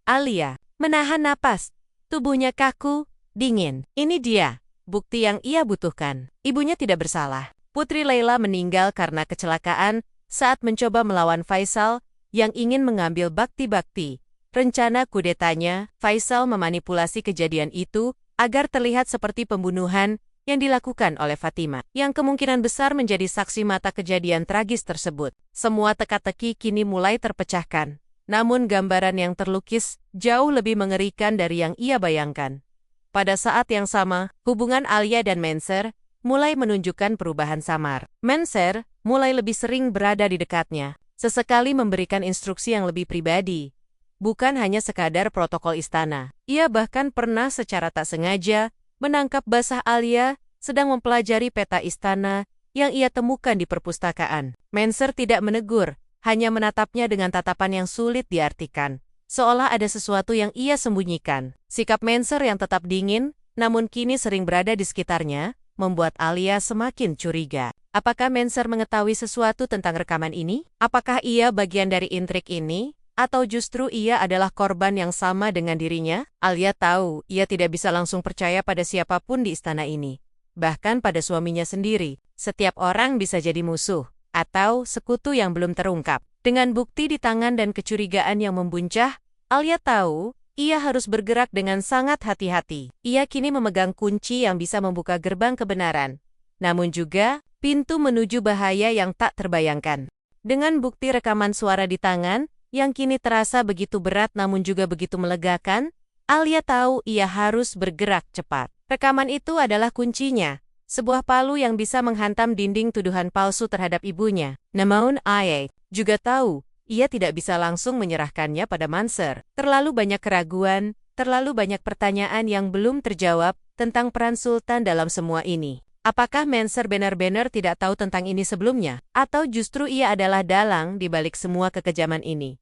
Alia menahan napas, tubuhnya kaku, dingin. Ini dia, bukti yang ia butuhkan. Ibunya tidak bersalah. Putri Laila meninggal karena kecelakaan saat mencoba melawan Faisal yang ingin mengambil bakti-bakti. Rencana kudetanya, Faisal memanipulasi kejadian itu agar terlihat seperti pembunuhan yang dilakukan oleh Fatima, yang kemungkinan besar menjadi saksi mata kejadian tragis tersebut. Semua teka-teki kini mulai terpecahkan. Namun gambaran yang terlukis jauh lebih mengerikan dari yang ia bayangkan. Pada saat yang sama, hubungan Alia dan Manser mulai menunjukkan perubahan samar. Manser mulai lebih sering berada di dekatnya, sesekali memberikan instruksi yang lebih pribadi. Bukan hanya sekadar protokol istana. Ia bahkan pernah secara tak sengaja menangkap basah Alia sedang mempelajari peta istana yang ia temukan di perpustakaan. Manser tidak menegur, hanya menatapnya dengan tatapan yang sulit diartikan, seolah ada sesuatu yang ia sembunyikan. Sikap Manser yang tetap dingin, namun kini sering berada di sekitarnya, membuat Alia semakin curiga. Apakah Manser mengetahui sesuatu tentang rekaman ini? Apakah ia bagian dari intrik ini? Atau justru ia adalah korban yang sama dengan dirinya? Alia tahu ia tidak bisa langsung percaya pada siapapun di istana ini. Bahkan pada suaminya sendiri, setiap orang bisa jadi musuh atau sekutu yang belum terungkap. Dengan bukti di tangan dan kecurigaan yang membuncah, Alia tahu ia harus bergerak dengan sangat hati-hati. Ia kini memegang kunci yang bisa membuka gerbang kebenaran, namun juga pintu menuju bahaya yang tak terbayangkan. Dengan bukti rekaman suara di tangan, yang kini terasa begitu berat namun juga begitu melegakan, Alia tahu ia harus bergerak cepat. Rekaman itu adalah kuncinya, sebuah palu yang bisa menghantam dinding tuduhan palsu terhadap ibunya. Namun Alia juga tahu, ia tidak bisa langsung menyerahkannya pada Manser. Terlalu banyak keraguan, terlalu banyak pertanyaan yang belum terjawab tentang peran Sultan dalam semua ini. Apakah Manser benar-benar tidak tahu tentang ini sebelumnya? Atau justru ia adalah dalang di balik semua kekejaman ini?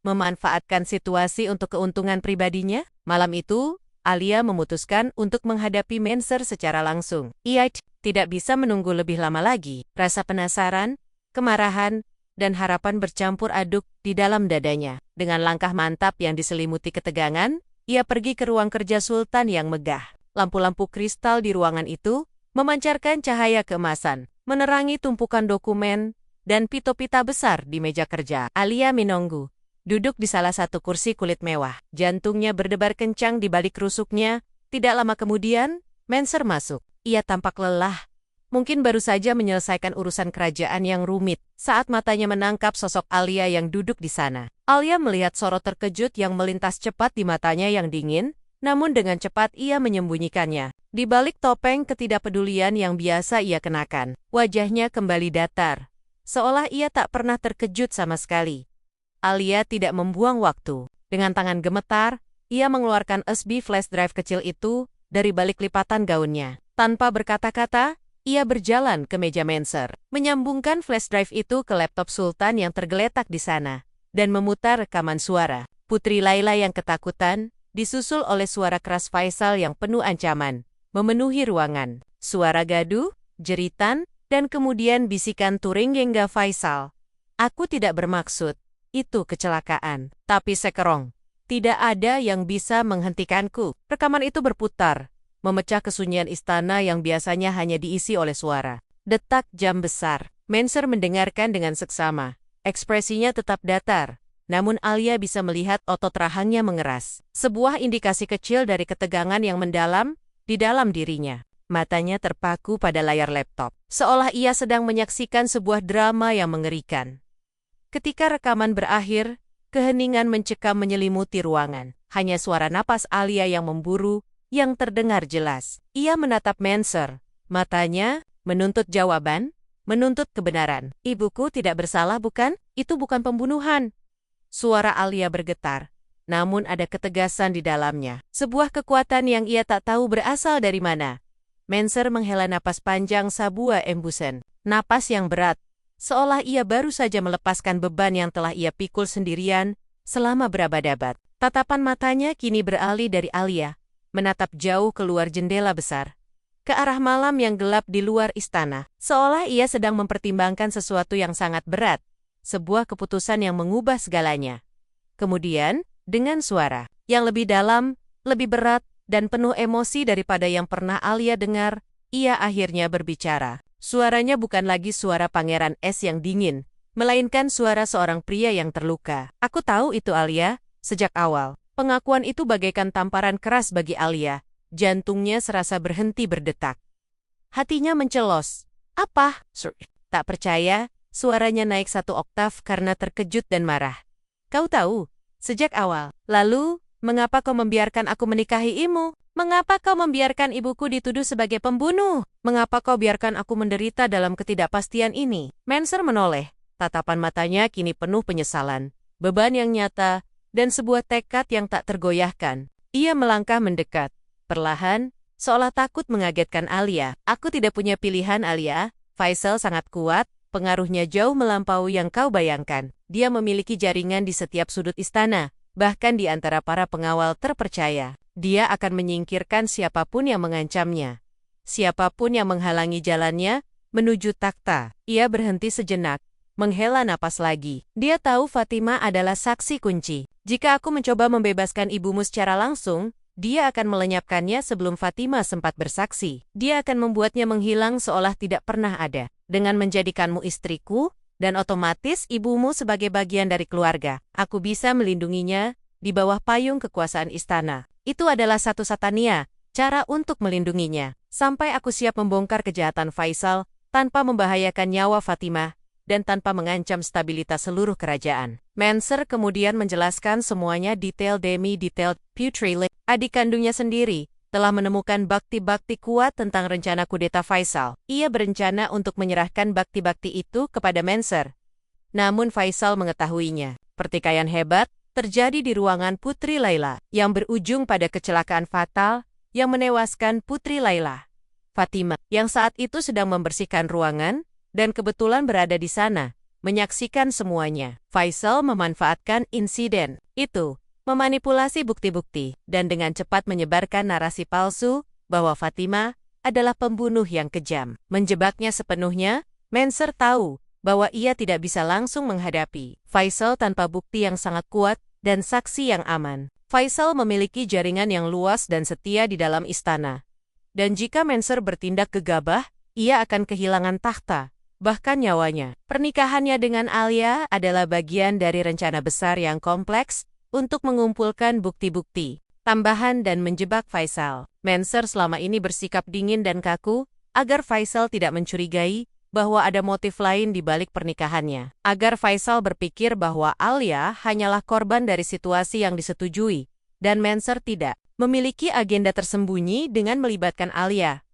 Memanfaatkan situasi untuk keuntungan pribadinya? Malam itu, Alia memutuskan untuk menghadapi Manser secara langsung. Ia tidak bisa menunggu lebih lama lagi. Rasa penasaran, kemarahan, dan harapan bercampur aduk di dalam dadanya. Dengan langkah mantap yang diselimuti ketegangan, ia pergi ke ruang kerja Sultan yang megah. Lampu-lampu kristal di ruangan itu memancarkan cahaya keemasan, menerangi tumpukan dokumen dan pita-pita besar di meja kerja. Alia menunggu, duduk di salah satu kursi kulit mewah. Jantungnya berdebar kencang di balik rusuknya. Tidak lama kemudian, Manser masuk. Ia tampak lelah. Mungkin baru saja menyelesaikan urusan kerajaan yang rumit, saat matanya menangkap sosok Alia yang duduk di sana. Alia melihat sorot terkejut yang melintas cepat di matanya yang dingin, namun dengan cepat ia menyembunyikannya. Di balik topeng ketidakpedulian yang biasa ia kenakan, wajahnya kembali datar, seolah ia tak pernah terkejut sama sekali. Alia tidak membuang waktu. Dengan tangan gemetar, ia mengeluarkan USB flash drive kecil itu dari balik lipatan gaunnya. Tanpa berkata-kata, ia berjalan ke meja Manser, menyambungkan flash drive itu ke laptop Sultan yang tergeletak di sana, dan memutar rekaman suara. Putri Laila yang ketakutan, disusul oleh suara keras Faisal yang penuh ancaman, memenuhi ruangan. Suara gaduh, jeritan, dan kemudian bisikan Turinggenga Faisal. Aku tidak bermaksud. Itu kecelakaan. Tapi sekerong. Tidak ada yang bisa menghentikanku. Rekaman itu berputar, memecah kesunyian istana yang biasanya hanya diisi oleh suara. Detak jam besar. Manser mendengarkan dengan seksama. Ekspresinya tetap datar. Namun Alia bisa melihat otot rahangnya mengeras. Sebuah indikasi kecil dari ketegangan yang mendalam di dalam dirinya. Matanya terpaku pada layar laptop, seolah ia sedang menyaksikan sebuah drama yang mengerikan. Ketika rekaman berakhir, keheningan mencekam menyelimuti ruangan. Hanya suara napas Alia yang memburu, yang terdengar jelas. Ia menatap Manser. Matanya menuntut jawaban, menuntut kebenaran. Ibuku tidak bersalah bukan? Itu bukan pembunuhan. Suara Alia bergetar, namun ada ketegasan di dalamnya. Sebuah kekuatan yang ia tak tahu berasal dari mana. Manser menghela napas panjang sebuah embusan. Napas yang berat, seolah ia baru saja melepaskan beban yang telah ia pikul sendirian selama berabad-abad. Tatapan matanya kini beralih dari Alia, menatap jauh keluar jendela besar, ke arah malam yang gelap di luar istana. Seolah ia sedang mempertimbangkan sesuatu yang sangat berat, sebuah keputusan yang mengubah segalanya. Kemudian, dengan suara yang lebih dalam, lebih berat, dan penuh emosi daripada yang pernah Alia dengar, ia akhirnya berbicara. Suaranya bukan lagi suara Pangeran Es yang dingin, melainkan suara seorang pria yang terluka. Aku tahu itu Alia, sejak awal. Pengakuan itu bagaikan tamparan keras bagi Alia. Jantungnya serasa berhenti berdetak. Hatinya mencelos. Apa? Tak percaya, suaranya naik 1 oktav karena terkejut dan marah. Kau tahu, sejak awal. Lalu, mengapa kau membiarkan aku menikahi ibu? Mengapa kau membiarkan ibuku dituduh sebagai pembunuh? Mengapa kau biarkan aku menderita dalam ketidakpastian ini? Manser menoleh. Tatapan matanya kini penuh penyesalan, beban yang nyata, dan sebuah tekad yang tak tergoyahkan. Ia melangkah mendekat, perlahan, seolah takut mengagetkan Alia. Aku tidak punya pilihan, Alia. Faisal sangat kuat, pengaruhnya jauh melampaui yang kau bayangkan. Dia memiliki jaringan di setiap sudut istana, bahkan di antara para pengawal terpercaya. Dia akan menyingkirkan siapapun yang mengancamnya. Siapapun yang menghalangi jalannya menuju takhta. Ia berhenti sejenak, menghela napas lagi. Dia tahu Fatima adalah saksi kunci. Jika aku mencoba membebaskan ibumu secara langsung, dia akan melenyapkannya sebelum Fatima sempat bersaksi. Dia akan membuatnya menghilang seolah tidak pernah ada. Dengan menjadikanmu istriku, dan otomatis ibumu sebagai bagian dari keluarga, aku bisa melindunginya di bawah payung kekuasaan istana. Itu adalah satu-satunya cara untuk melindunginya. Sampai aku siap membongkar kejahatan Faisal tanpa membahayakan nyawa Fatima dan tanpa mengancam stabilitas seluruh kerajaan. Manser kemudian menjelaskan semuanya detail demi detail. Putri Le, adik kandungnya sendiri, telah menemukan bakti-bakti kuat tentang rencana kudeta Faisal. Ia berencana untuk menyerahkan bakti-bakti itu kepada Manser. Namun Faisal mengetahuinya. Pertikaian hebat terjadi di ruangan Putri Laila, yang berujung pada kecelakaan fatal yang menewaskan Putri Laila. Fatima, yang saat itu sedang membersihkan ruangan, dan kebetulan berada di sana, menyaksikan semuanya. Faisal memanfaatkan insiden itu, memanipulasi bukti-bukti, dan dengan cepat menyebarkan narasi palsu bahwa Fatima adalah pembunuh yang kejam. Menjebaknya sepenuhnya, Manser tahu bahwa ia tidak bisa langsung menghadapi Faisal tanpa bukti yang sangat kuat dan saksi yang aman. Faisal memiliki jaringan yang luas dan setia di dalam istana. Dan jika Manser bertindak gegabah, ia akan kehilangan takhta, bahkan nyawanya. Pernikahannya dengan Alia adalah bagian dari rencana besar yang kompleks untuk mengumpulkan bukti-bukti tambahan dan menjebak Faisal. Manser selama ini bersikap dingin dan kaku agar Faisal tidak mencurigai bahwa ada motif lain di balik pernikahannya. Agar Faisal berpikir bahwa Alia hanyalah korban dari situasi yang disetujui, dan Manser tidak memiliki agenda tersembunyi dengan melibatkan Alia.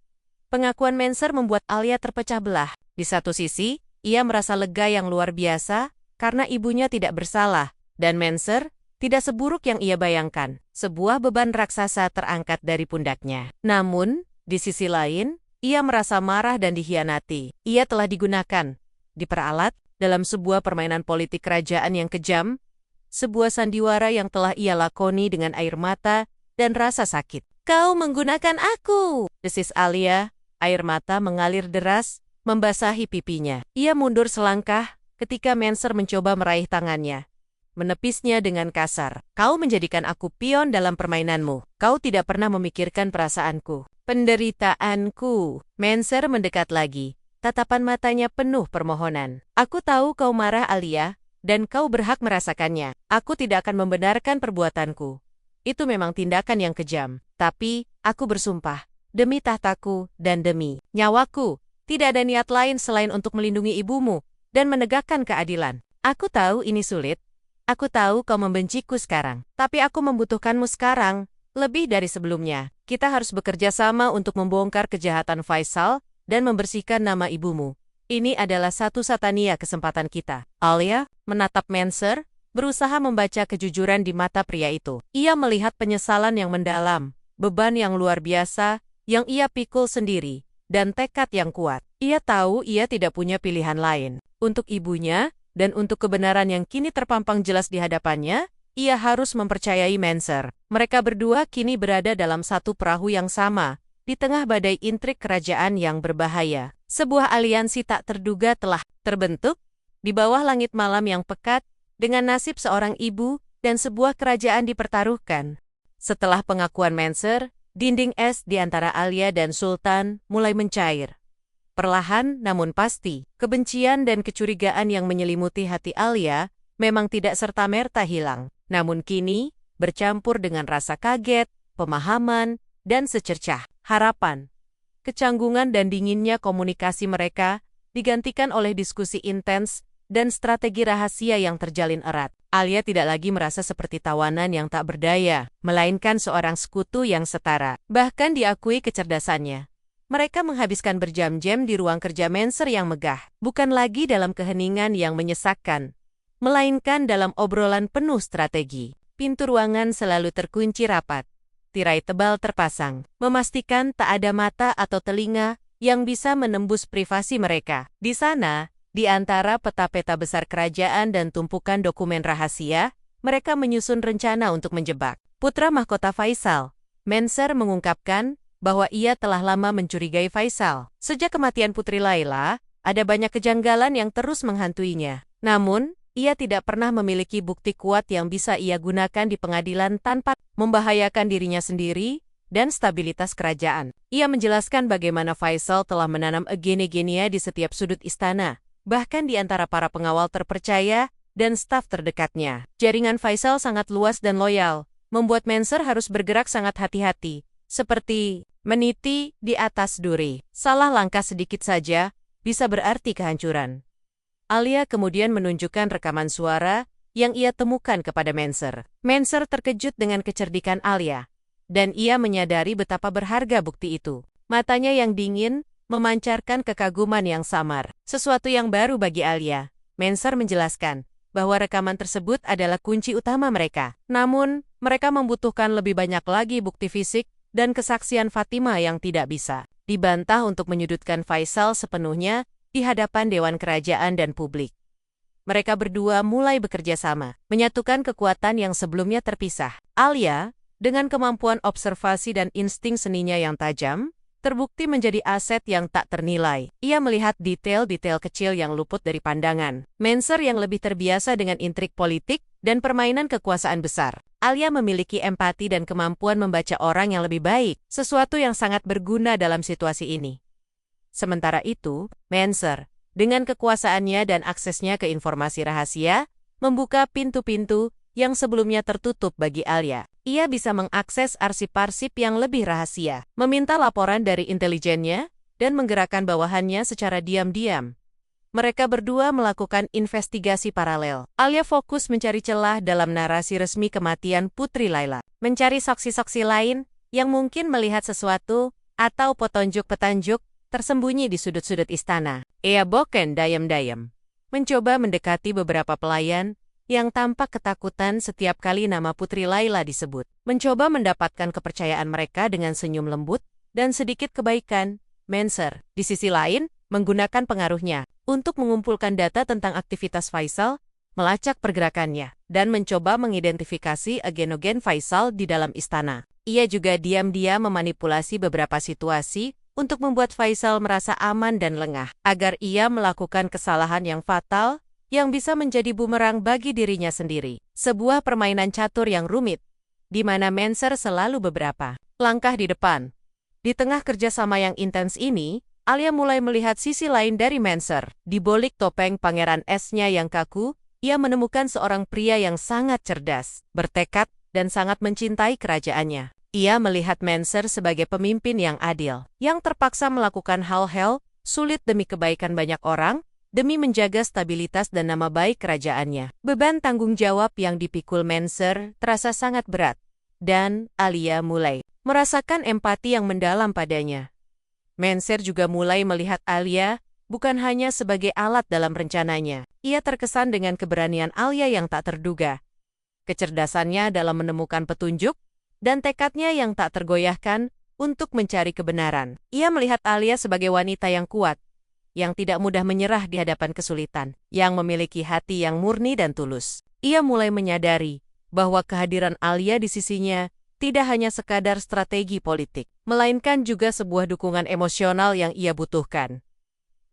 Pengakuan Manser membuat Alia terpecah belah. Di satu sisi, ia merasa lega yang luar biasa karena ibunya tidak bersalah, dan Manser tidak seburuk yang ia bayangkan. Sebuah beban raksasa terangkat dari pundaknya. Namun, di sisi lain, ia merasa marah dan dikhianati. Ia telah digunakan, diperalat, dalam sebuah permainan politik kerajaan yang kejam, sebuah sandiwara yang telah ia lakoni dengan air mata dan rasa sakit. Kau menggunakan aku, desis Alia. Air mata mengalir deras, membasahi pipinya. Ia mundur selangkah ketika Manser mencoba meraih tangannya, menepisnya dengan kasar. Kau menjadikan aku pion dalam permainanmu. Kau tidak pernah memikirkan perasaanku, penderitaanku. Manser mendekat lagi, tatapan matanya penuh permohonan. Aku tahu kau marah, Alia, dan kau berhak merasakannya. Aku tidak akan membenarkan perbuatanku. Itu memang tindakan yang kejam. Tapi, aku bersumpah, demi tahtaku dan demi nyawaku, tidak ada niat lain selain untuk melindungi ibumu dan menegakkan keadilan. Aku tahu ini sulit. Aku tahu kau membenciku sekarang. Tapi aku membutuhkanmu sekarang, lebih dari sebelumnya. Kita harus bekerja sama untuk membongkar kejahatan Faisal dan membersihkan nama ibumu. Ini adalah satu-satunya kesempatan kita. Alia menatap Manser, berusaha membaca kejujuran di mata pria itu. Ia melihat penyesalan yang mendalam, beban yang luar biasa, yang ia pikul sendiri, dan tekad yang kuat. Ia tahu ia tidak punya pilihan lain. Untuk ibunya, dan untuk kebenaran yang kini terpampang jelas di hadapannya, ia harus mempercayai Manser. Mereka berdua kini berada dalam satu perahu yang sama, di tengah badai intrik kerajaan yang berbahaya. Sebuah aliansi tak terduga telah terbentuk, di bawah langit malam yang pekat, dengan nasib seorang ibu, dan sebuah kerajaan dipertaruhkan. Setelah pengakuan Manser, dinding es di antara Alia dan Sultan mulai mencair. Perlahan namun pasti, kebencian dan kecurigaan yang menyelimuti hati Alia memang tidak serta-merta hilang. Namun kini, bercampur dengan rasa kaget, pemahaman, dan secercah harapan. kecanggungan dan dinginnya komunikasi mereka digantikan oleh diskusi intens dan strategi rahasia yang terjalin erat. Alia tidak lagi merasa seperti tawanan yang tak berdaya, melainkan seorang sekutu yang setara. Bahkan diakui kecerdasannya. Mereka menghabiskan berjam-jam di ruang kerja Manser yang megah, bukan lagi dalam keheningan yang menyesakkan, melainkan dalam obrolan penuh strategi. Pintu ruangan selalu terkunci rapat. Tirai tebal terpasang, memastikan tak ada mata atau telinga yang bisa menembus privasi mereka. Di sana, di antara peta-peta besar kerajaan dan tumpukan dokumen rahasia, mereka menyusun rencana untuk menjebak putra mahkota Faisal. Manser mengungkapkan bahwa ia telah lama mencurigai Faisal. Sejak kematian Putri Laila, ada banyak kejanggalan yang terus menghantuinya. Namun, ia tidak pernah memiliki bukti kuat yang bisa ia gunakan di pengadilan tanpa membahayakan dirinya sendiri dan stabilitas kerajaan. Ia menjelaskan bagaimana Faisal telah menanam agene-genia di setiap sudut istana, bahkan di antara para pengawal terpercaya dan staf terdekatnya. Jaringan Faisal sangat luas dan loyal, membuat Manser harus bergerak sangat hati-hati, seperti meniti di atas duri. Salah langkah sedikit saja bisa berarti kehancuran. Alia kemudian menunjukkan rekaman suara yang ia temukan kepada Manser. Manser terkejut dengan kecerdikan Alia, dan ia menyadari betapa berharga bukti itu. Matanya yang dingin memancarkan kekaguman yang samar. Sesuatu yang baru bagi Alia. Manser menjelaskan bahwa rekaman tersebut adalah kunci utama mereka. Namun, mereka membutuhkan lebih banyak lagi bukti fisik dan kesaksian Fatima yang tidak bisa dibantah untuk menyudutkan Faisal sepenuhnya di hadapan Dewan Kerajaan dan publik. Mereka berdua mulai bekerja sama, menyatukan kekuatan yang sebelumnya terpisah. Alia, dengan kemampuan observasi dan insting seninya yang tajam, terbukti menjadi aset yang tak ternilai. Ia melihat detail-detail kecil yang luput dari pandangan. Manser yang lebih terbiasa dengan intrik politik dan permainan kekuasaan besar. Alia memiliki empati dan kemampuan membaca orang yang lebih baik, sesuatu yang sangat berguna dalam situasi ini. Sementara itu, Manser, dengan kekuasaannya dan aksesnya ke informasi rahasia, membuka pintu-pintu yang sebelumnya tertutup bagi Alia. Ia bisa mengakses arsip-arsip yang lebih rahasia, meminta laporan dari intelijennya, dan menggerakkan bawahannya secara diam-diam. Mereka berdua melakukan investigasi paralel. Alia fokus mencari celah dalam narasi resmi kematian Putri Laila, mencari saksi-saksi lain yang mungkin melihat sesuatu atau petunjuk-petunjuk tersembunyi di sudut-sudut istana. Ia bahkan dayam-dayam mencoba mendekati beberapa pelayan yang tampak ketakutan setiap kali nama Putri Laila disebut. Mencoba mendapatkan kepercayaan mereka dengan senyum lembut dan sedikit kebaikan. Manser, di sisi lain, menggunakan pengaruhnya untuk mengumpulkan data tentang aktivitas Faisal, melacak pergerakannya, dan mencoba mengidentifikasi agen-agen Faisal di dalam istana. Ia juga diam-diam memanipulasi beberapa situasi untuk membuat Faisal merasa aman dan lengah, agar ia melakukan kesalahan yang fatal yang bisa menjadi bumerang bagi dirinya sendiri. Sebuah permainan catur yang rumit, di mana Manser selalu beberapa langkah di depan. Di tengah kerjasama yang intens ini, Alia mulai melihat sisi lain dari Manser. Di balik topeng pangeran esnya yang kaku, ia menemukan seorang pria yang sangat cerdas, bertekad, dan sangat mencintai kerajaannya. Ia melihat Manser sebagai pemimpin yang adil, yang terpaksa melakukan hal-hal sulit demi kebaikan banyak orang, demi menjaga stabilitas dan nama baik kerajaannya. Beban tanggung jawab yang dipikul Manser terasa sangat berat, dan Alia mulai merasakan empati yang mendalam padanya. Manser juga mulai melihat Alia bukan hanya sebagai alat dalam rencananya. Ia terkesan dengan keberanian Alia yang tak terduga, kecerdasannya dalam menemukan petunjuk, dan tekadnya yang tak tergoyahkan untuk mencari kebenaran. Ia melihat Alia sebagai wanita yang kuat, yang tidak mudah menyerah di hadapan kesulitan, yang memiliki hati yang murni dan tulus. Ia mulai menyadari bahwa kehadiran Alia di sisinya tidak hanya sekadar strategi politik, melainkan juga sebuah dukungan emosional yang ia butuhkan.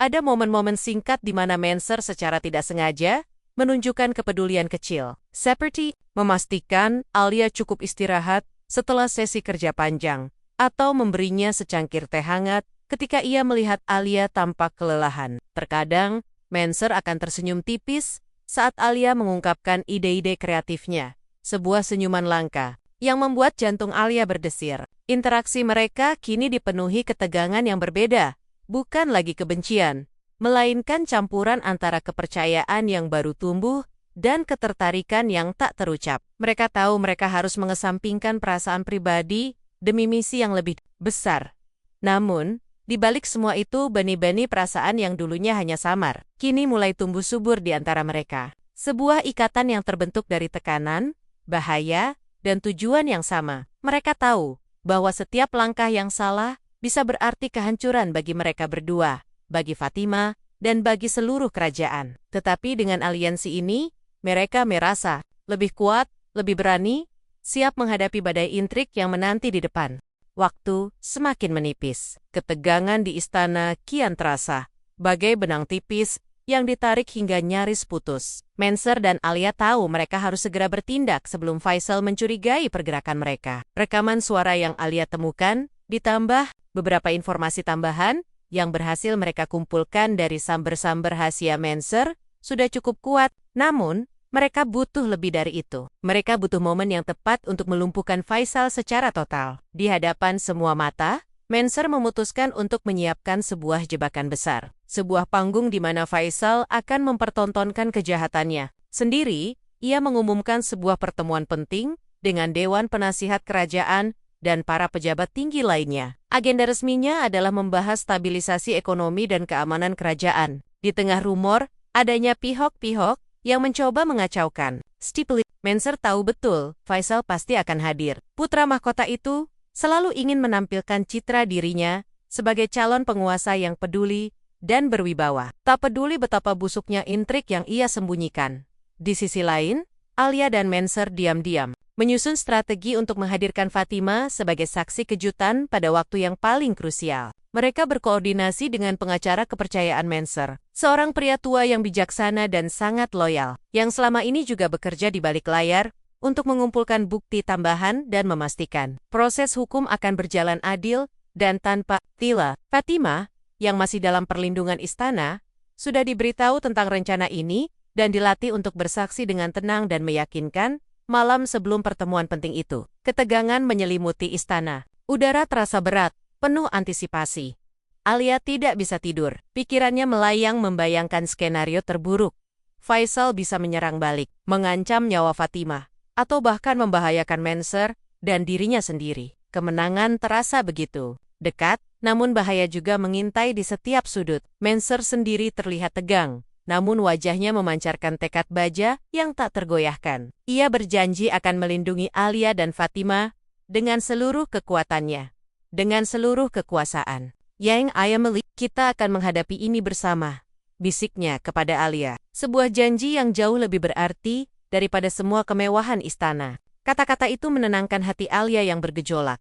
Ada momen-momen singkat di mana Manser secara tidak sengaja menunjukkan kepedulian kecil, seperti memastikan Alia cukup istirahat setelah sesi kerja panjang, atau memberinya secangkir teh hangat ketika ia melihat Alia tampak kelelahan. Terkadang, Manser akan tersenyum tipis saat Alia mengungkapkan ide-ide kreatifnya, sebuah senyuman langka yang membuat jantung Alia berdesir. Interaksi mereka kini dipenuhi ketegangan yang berbeda, bukan lagi kebencian, melainkan campuran antara kepercayaan yang baru tumbuh dan ketertarikan yang tak terucap. Mereka tahu mereka harus mengesampingkan perasaan pribadi demi misi yang lebih besar. Namun, di balik semua itu, benih-benih perasaan yang dulunya hanya samar, kini mulai tumbuh subur di antara mereka. Sebuah ikatan yang terbentuk dari tekanan, bahaya, dan tujuan yang sama. Mereka tahu bahwa setiap langkah yang salah bisa berarti kehancuran bagi mereka berdua, bagi Fatima, dan bagi seluruh kerajaan. Tetapi dengan aliansi ini, mereka merasa lebih kuat, lebih berani, siap menghadapi badai intrik yang menanti di depan. Waktu semakin menipis. Ketegangan di istana kian terasa, bagai benang tipis yang ditarik hingga nyaris putus. Menser dan Alia tahu mereka harus segera bertindak sebelum Faisal mencurigai pergerakan mereka. Rekaman suara yang Alia temukan, ditambah beberapa informasi tambahan yang berhasil mereka kumpulkan dari samber-samber rahasia Menser, sudah cukup kuat. Namun, mereka butuh lebih dari itu. Mereka butuh momen yang tepat untuk melumpuhkan Faisal secara total. Di hadapan semua mata, Menser memutuskan untuk menyiapkan sebuah jebakan besar. Sebuah panggung di mana Faisal akan mempertontonkan kejahatannya. Sendiri, ia mengumumkan sebuah pertemuan penting dengan Dewan Penasihat Kerajaan dan para pejabat tinggi lainnya. Agenda resminya adalah membahas stabilisasi ekonomi dan keamanan kerajaan. Di tengah rumor, adanya pihak-pihak yang mencoba mengacaukan stabilitas. Menser tahu betul, Faisal pasti akan hadir. Putra mahkota itu selalu ingin menampilkan citra dirinya sebagai calon penguasa yang peduli dan berwibawa. Tak peduli betapa busuknya intrik yang ia sembunyikan. Di sisi lain, Alia dan Menser diam-diam menyusun strategi untuk menghadirkan Fatima sebagai saksi kejutan pada waktu yang paling krusial. Mereka berkoordinasi dengan pengacara kepercayaan Menser, seorang pria tua yang bijaksana dan sangat loyal, yang selama ini juga bekerja di balik layar untuk mengumpulkan bukti tambahan dan memastikan proses hukum akan berjalan adil dan tanpa tilah. Fatima, yang masih dalam perlindungan istana, sudah diberitahu tentang rencana ini dan dilatih untuk bersaksi dengan tenang dan meyakinkan malam sebelum pertemuan penting itu. Ketegangan menyelimuti istana. Udara terasa berat, penuh antisipasi. Alia tidak bisa tidur. Pikirannya melayang membayangkan skenario terburuk. Faisal bisa menyerang balik, mengancam nyawa Fatima, atau bahkan membahayakan Menser dan dirinya sendiri. Kemenangan terasa begitu dekat, namun bahaya juga mengintai di setiap sudut. Menser sendiri terlihat tegang, namun wajahnya memancarkan tekad baja yang tak tergoyahkan. Ia berjanji akan melindungi Alia dan Fatima dengan seluruh kekuatannya, dengan seluruh kekuasaan. Yang Ayameli, kita akan menghadapi ini bersama, bisiknya kepada Alia. Sebuah janji yang jauh lebih berarti daripada semua kemewahan istana. Kata-kata itu menenangkan hati Alia yang bergejolak.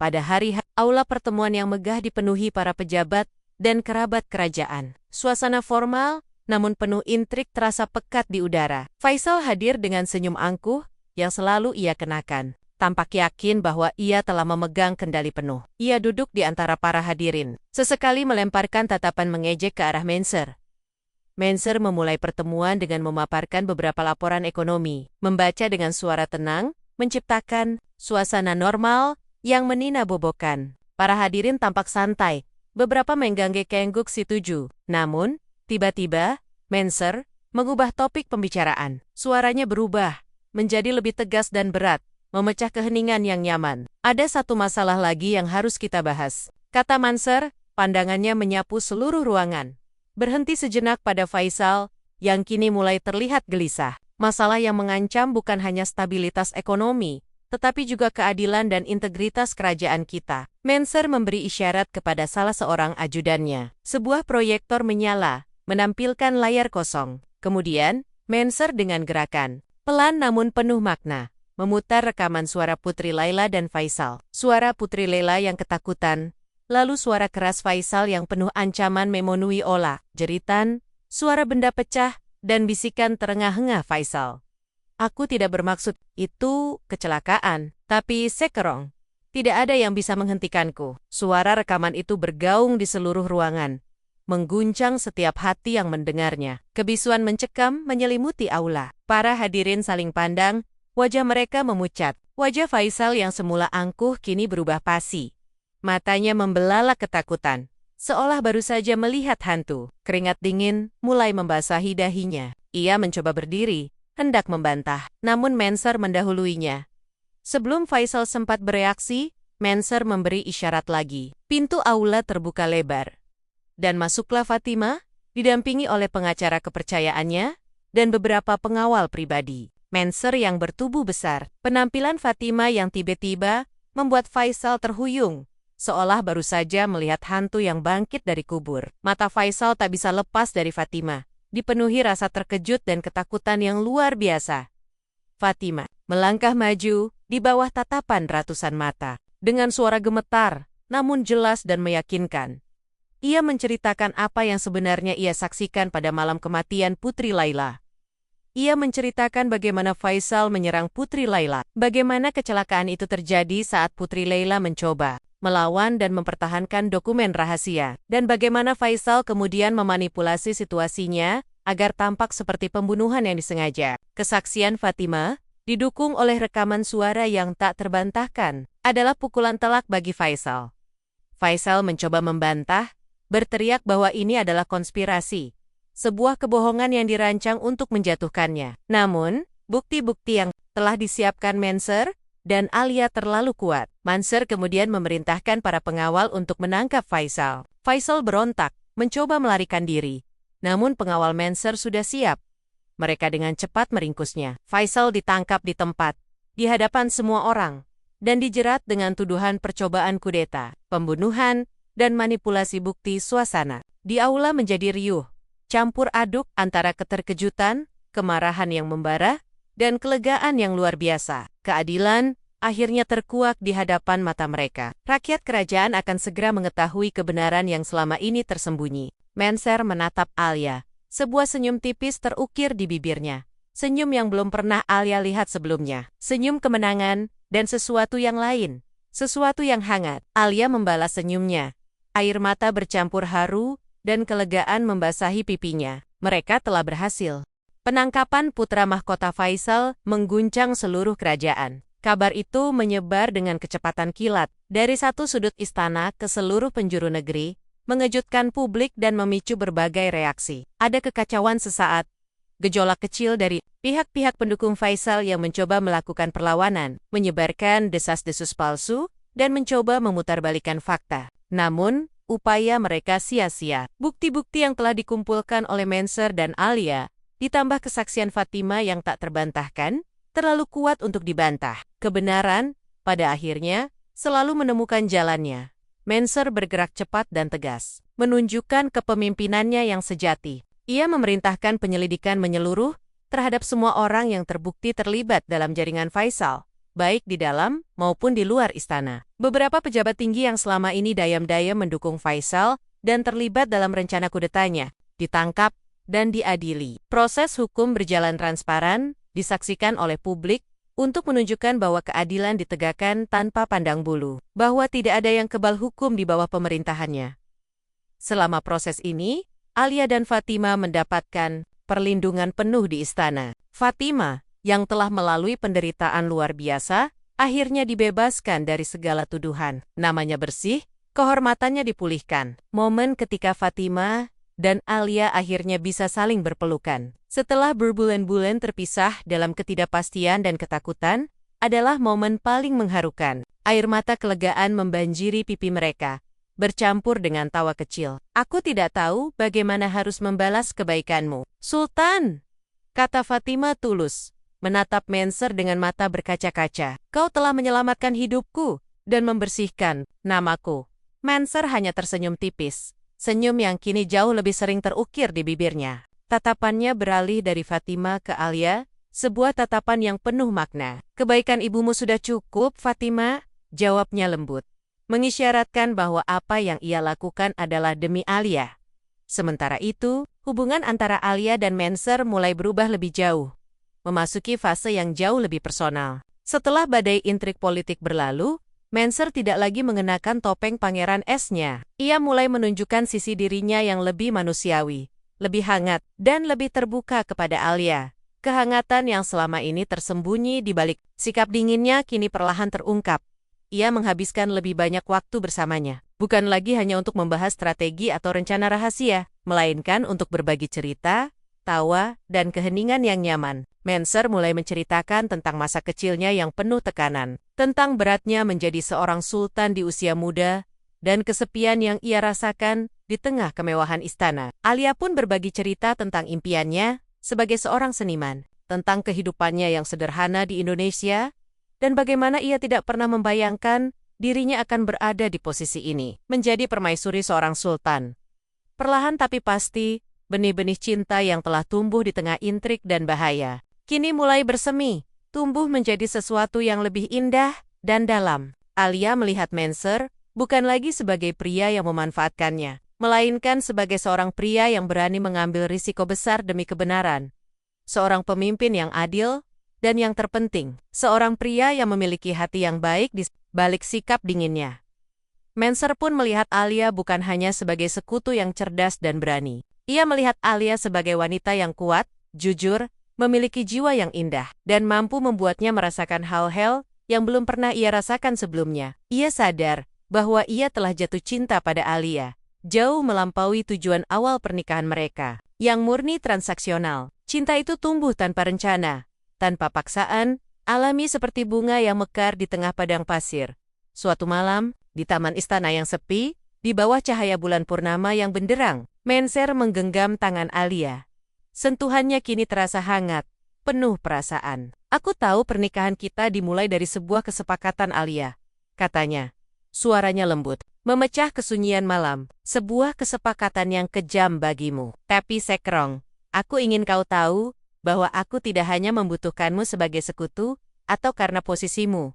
Pada hari aula pertemuan yang megah dipenuhi para pejabat dan kerabat kerajaan. Suasana formal, namun penuh intrik terasa pekat di udara. Faisal hadir dengan senyum angkuh yang selalu ia kenakan. Tampak yakin bahwa ia telah memegang kendali penuh. Ia duduk di antara para hadirin, sesekali melemparkan tatapan mengejek ke arah Menser. Menser memulai pertemuan dengan memaparkan beberapa laporan ekonomi, membaca dengan suara tenang, menciptakan suasana normal yang meninabobokan. Para hadirin tampak santai, beberapa mengganggu si tujuh. Namun, tiba-tiba, Menser mengubah topik pembicaraan. Suaranya berubah, menjadi lebih tegas dan berat, memecah keheningan yang nyaman. Ada satu masalah lagi yang harus kita bahas, kata Menser, pandangannya menyapu seluruh ruangan. Berhenti sejenak pada Faisal, yang kini mulai terlihat gelisah. Masalah yang mengancam bukan hanya stabilitas ekonomi, tetapi juga keadilan dan integritas kerajaan kita. Menser memberi isyarat kepada salah seorang ajudannya. Sebuah proyektor menyala, menampilkan layar kosong. Kemudian, Menser dengan gerakan pelan namun penuh makna memutar rekaman suara Putri Laila dan Faisal. Suara Putri Laila yang ketakutan, lalu suara keras Faisal yang penuh ancaman memenuhi olah, jeritan, suara benda pecah, dan bisikan terengah-engah Faisal. Aku tidak bermaksud itu kecelakaan, tapi sekerong. Tidak ada yang bisa menghentikanku. Suara rekaman itu bergaung di seluruh ruangan, mengguncang setiap hati yang mendengarnya. Kebisuan mencekam menyelimuti aula. Para hadirin saling pandang, wajah mereka memucat. Wajah Faisal yang semula angkuh kini berubah pasi. Matanya membelalak ketakutan, seolah baru saja melihat hantu. Keringat dingin mulai membasahi dahinya. Ia mencoba berdiri, hendak membantah, namun Menser mendahuluinya. Sebelum Faisal sempat bereaksi, Menser memberi isyarat lagi. Pintu aula terbuka lebar. Dan masuklah Fatima, didampingi oleh pengacara kepercayaannya, dan beberapa pengawal pribadi. Menser yang bertubuh besar. Penampilan Fatima yang tiba-tiba membuat Faisal terhuyung, seolah baru saja melihat hantu yang bangkit dari kubur. Mata Faisal tak bisa lepas dari Fatima, dipenuhi rasa terkejut dan ketakutan yang luar biasa. Fatima melangkah maju di bawah tatapan ratusan mata. Dengan suara gemetar, namun jelas dan meyakinkan. Ia menceritakan apa yang sebenarnya ia saksikan pada malam kematian Putri Laila. Ia menceritakan bagaimana Faisal menyerang Putri Laila, bagaimana kecelakaan itu terjadi saat Putri Laila mencoba melawan dan mempertahankan dokumen rahasia, dan bagaimana Faisal kemudian memanipulasi situasinya agar tampak seperti pembunuhan yang disengaja. Kesaksian Fatima, didukung oleh rekaman suara yang tak terbantahkan, adalah pukulan telak bagi Faisal. Faisal mencoba membantah, berteriak bahwa ini adalah konspirasi. Sebuah kebohongan yang dirancang untuk menjatuhkannya. Namun, bukti-bukti yang telah disiapkan Menser dan Alia terlalu kuat. Menser kemudian memerintahkan para pengawal untuk menangkap Faisal. Faisal berontak, mencoba melarikan diri. Namun pengawal Menser sudah siap. Mereka dengan cepat meringkusnya. Faisal ditangkap di tempat, di hadapan semua orang, dan dijerat dengan tuduhan percobaan kudeta, pembunuhan, dan manipulasi bukti suasana. Di aula menjadi riuh. Campur aduk antara keterkejutan, kemarahan yang membara, dan kelegaan yang luar biasa. Keadilan akhirnya terkuak di hadapan mata mereka. Rakyat kerajaan akan segera mengetahui kebenaran yang selama ini tersembunyi. Menser menatap Alia. Sebuah senyum tipis terukir di bibirnya. Senyum yang belum pernah Alia lihat sebelumnya. Senyum kemenangan dan sesuatu yang lain. Sesuatu yang hangat. Alia membalas senyumnya. Air mata bercampur haru dan kelegaan membasahi pipinya. Mereka telah berhasil. Penangkapan putra mahkota Faisal mengguncang seluruh kerajaan. Kabar itu menyebar dengan kecepatan kilat dari satu sudut istana ke seluruh penjuru negeri, mengejutkan publik dan memicu berbagai reaksi. Ada kekacauan sesaat, gejolak kecil dari pihak-pihak pendukung Faisal yang mencoba melakukan perlawanan, menyebarkan desas-desus palsu, dan mencoba memutarbalikkan fakta. Namun, upaya mereka sia-sia. Bukti-bukti yang telah dikumpulkan oleh Menser dan Alia, ditambah kesaksian Fatima yang tak terbantahkan, terlalu kuat untuk dibantah. Kebenaran, pada akhirnya, selalu menemukan jalannya. Menser bergerak cepat dan tegas, menunjukkan kepemimpinannya yang sejati. Ia memerintahkan penyelidikan menyeluruh terhadap semua orang yang terbukti terlibat dalam jaringan Faisal, baik di dalam maupun di luar istana. Beberapa pejabat tinggi yang selama ini dayam-dayam mendukung Faisal dan terlibat dalam rencana kudetanya, ditangkap dan diadili. Proses hukum berjalan transparan, disaksikan oleh publik, untuk menunjukkan bahwa keadilan ditegakkan tanpa pandang bulu, bahwa tidak ada yang kebal hukum di bawah pemerintahannya. Selama proses ini, Alia dan Fatima mendapatkan perlindungan penuh di istana. Fatima, yang telah melalui penderitaan luar biasa, akhirnya dibebaskan dari segala tuduhan. Namanya bersih, kehormatannya dipulihkan. Momen ketika Fatima dan Alia akhirnya bisa saling berpelukan. Setelah berbulan-bulan terpisah dalam ketidakpastian dan ketakutan, adalah momen paling mengharukan. Air mata kelegaan membanjiri pipi mereka, bercampur dengan tawa kecil. Aku tidak tahu bagaimana harus membalas kebaikanmu, Sultan, kata Fatima tulus, menatap Menser dengan mata berkaca-kaca. Kau telah menyelamatkan hidupku dan membersihkan namaku. Menser hanya tersenyum tipis, senyum yang kini jauh lebih sering terukir di bibirnya. Tatapannya beralih dari Fatima ke Alia, sebuah tatapan yang penuh makna. Kebaikan ibumu sudah cukup, Fatima, jawabnya lembut, mengisyaratkan bahwa apa yang ia lakukan adalah demi Alia. Sementara itu, hubungan antara Alia dan Menser mulai berubah lebih jauh, memasuki fase yang jauh lebih personal. Setelah badai intrik politik berlalu, Menser tidak lagi mengenakan topeng pangeran esnya. Ia mulai menunjukkan sisi dirinya yang lebih manusiawi, lebih hangat, dan lebih terbuka kepada Alia. Kehangatan yang selama ini tersembunyi di balik sikap dinginnya kini perlahan terungkap. Ia menghabiskan lebih banyak waktu bersamanya. Bukan lagi hanya untuk membahas strategi atau rencana rahasia, melainkan untuk berbagi cerita, tawa, dan keheningan yang nyaman. Menser mulai menceritakan tentang masa kecilnya yang penuh tekanan, tentang beratnya menjadi seorang sultan di usia muda, dan kesepian yang ia rasakan di tengah kemewahan istana. Alia pun berbagi cerita tentang impiannya sebagai seorang seniman, tentang kehidupannya yang sederhana di Indonesia, dan bagaimana ia tidak pernah membayangkan dirinya akan berada di posisi ini, menjadi permaisuri seorang sultan. Perlahan tapi pasti, benih-benih cinta yang telah tumbuh di tengah intrik dan bahaya, kini mulai bersemi, tumbuh menjadi sesuatu yang lebih indah dan dalam. Alia melihat Menser bukan lagi sebagai pria yang memanfaatkannya, melainkan sebagai seorang pria yang berani mengambil risiko besar demi kebenaran. Seorang pemimpin yang adil, dan yang terpenting, seorang pria yang memiliki hati yang baik di balik sikap dinginnya. Menser pun melihat Alia bukan hanya sebagai sekutu yang cerdas dan berani. Ia melihat Alia sebagai wanita yang kuat, jujur, memiliki jiwa yang indah, dan mampu membuatnya merasakan hal-hal yang belum pernah ia rasakan sebelumnya. Ia sadar bahwa ia telah jatuh cinta pada Alia, jauh melampaui tujuan awal pernikahan mereka, yang murni transaksional. Cinta itu tumbuh tanpa rencana, tanpa paksaan, alami seperti bunga yang mekar di tengah padang pasir. Suatu malam, di taman istana yang sepi, di bawah cahaya bulan purnama yang benderang, Menser menggenggam tangan Alia. Sentuhannya kini terasa hangat, penuh perasaan. "Aku tahu pernikahan kita dimulai dari sebuah kesepakatan, Alia," katanya. Suaranya lembut, memecah kesunyian malam. "Sebuah kesepakatan yang kejam bagimu. Tapi Sekrong, aku ingin kau tahu bahwa aku tidak hanya membutuhkanmu sebagai sekutu atau karena posisimu.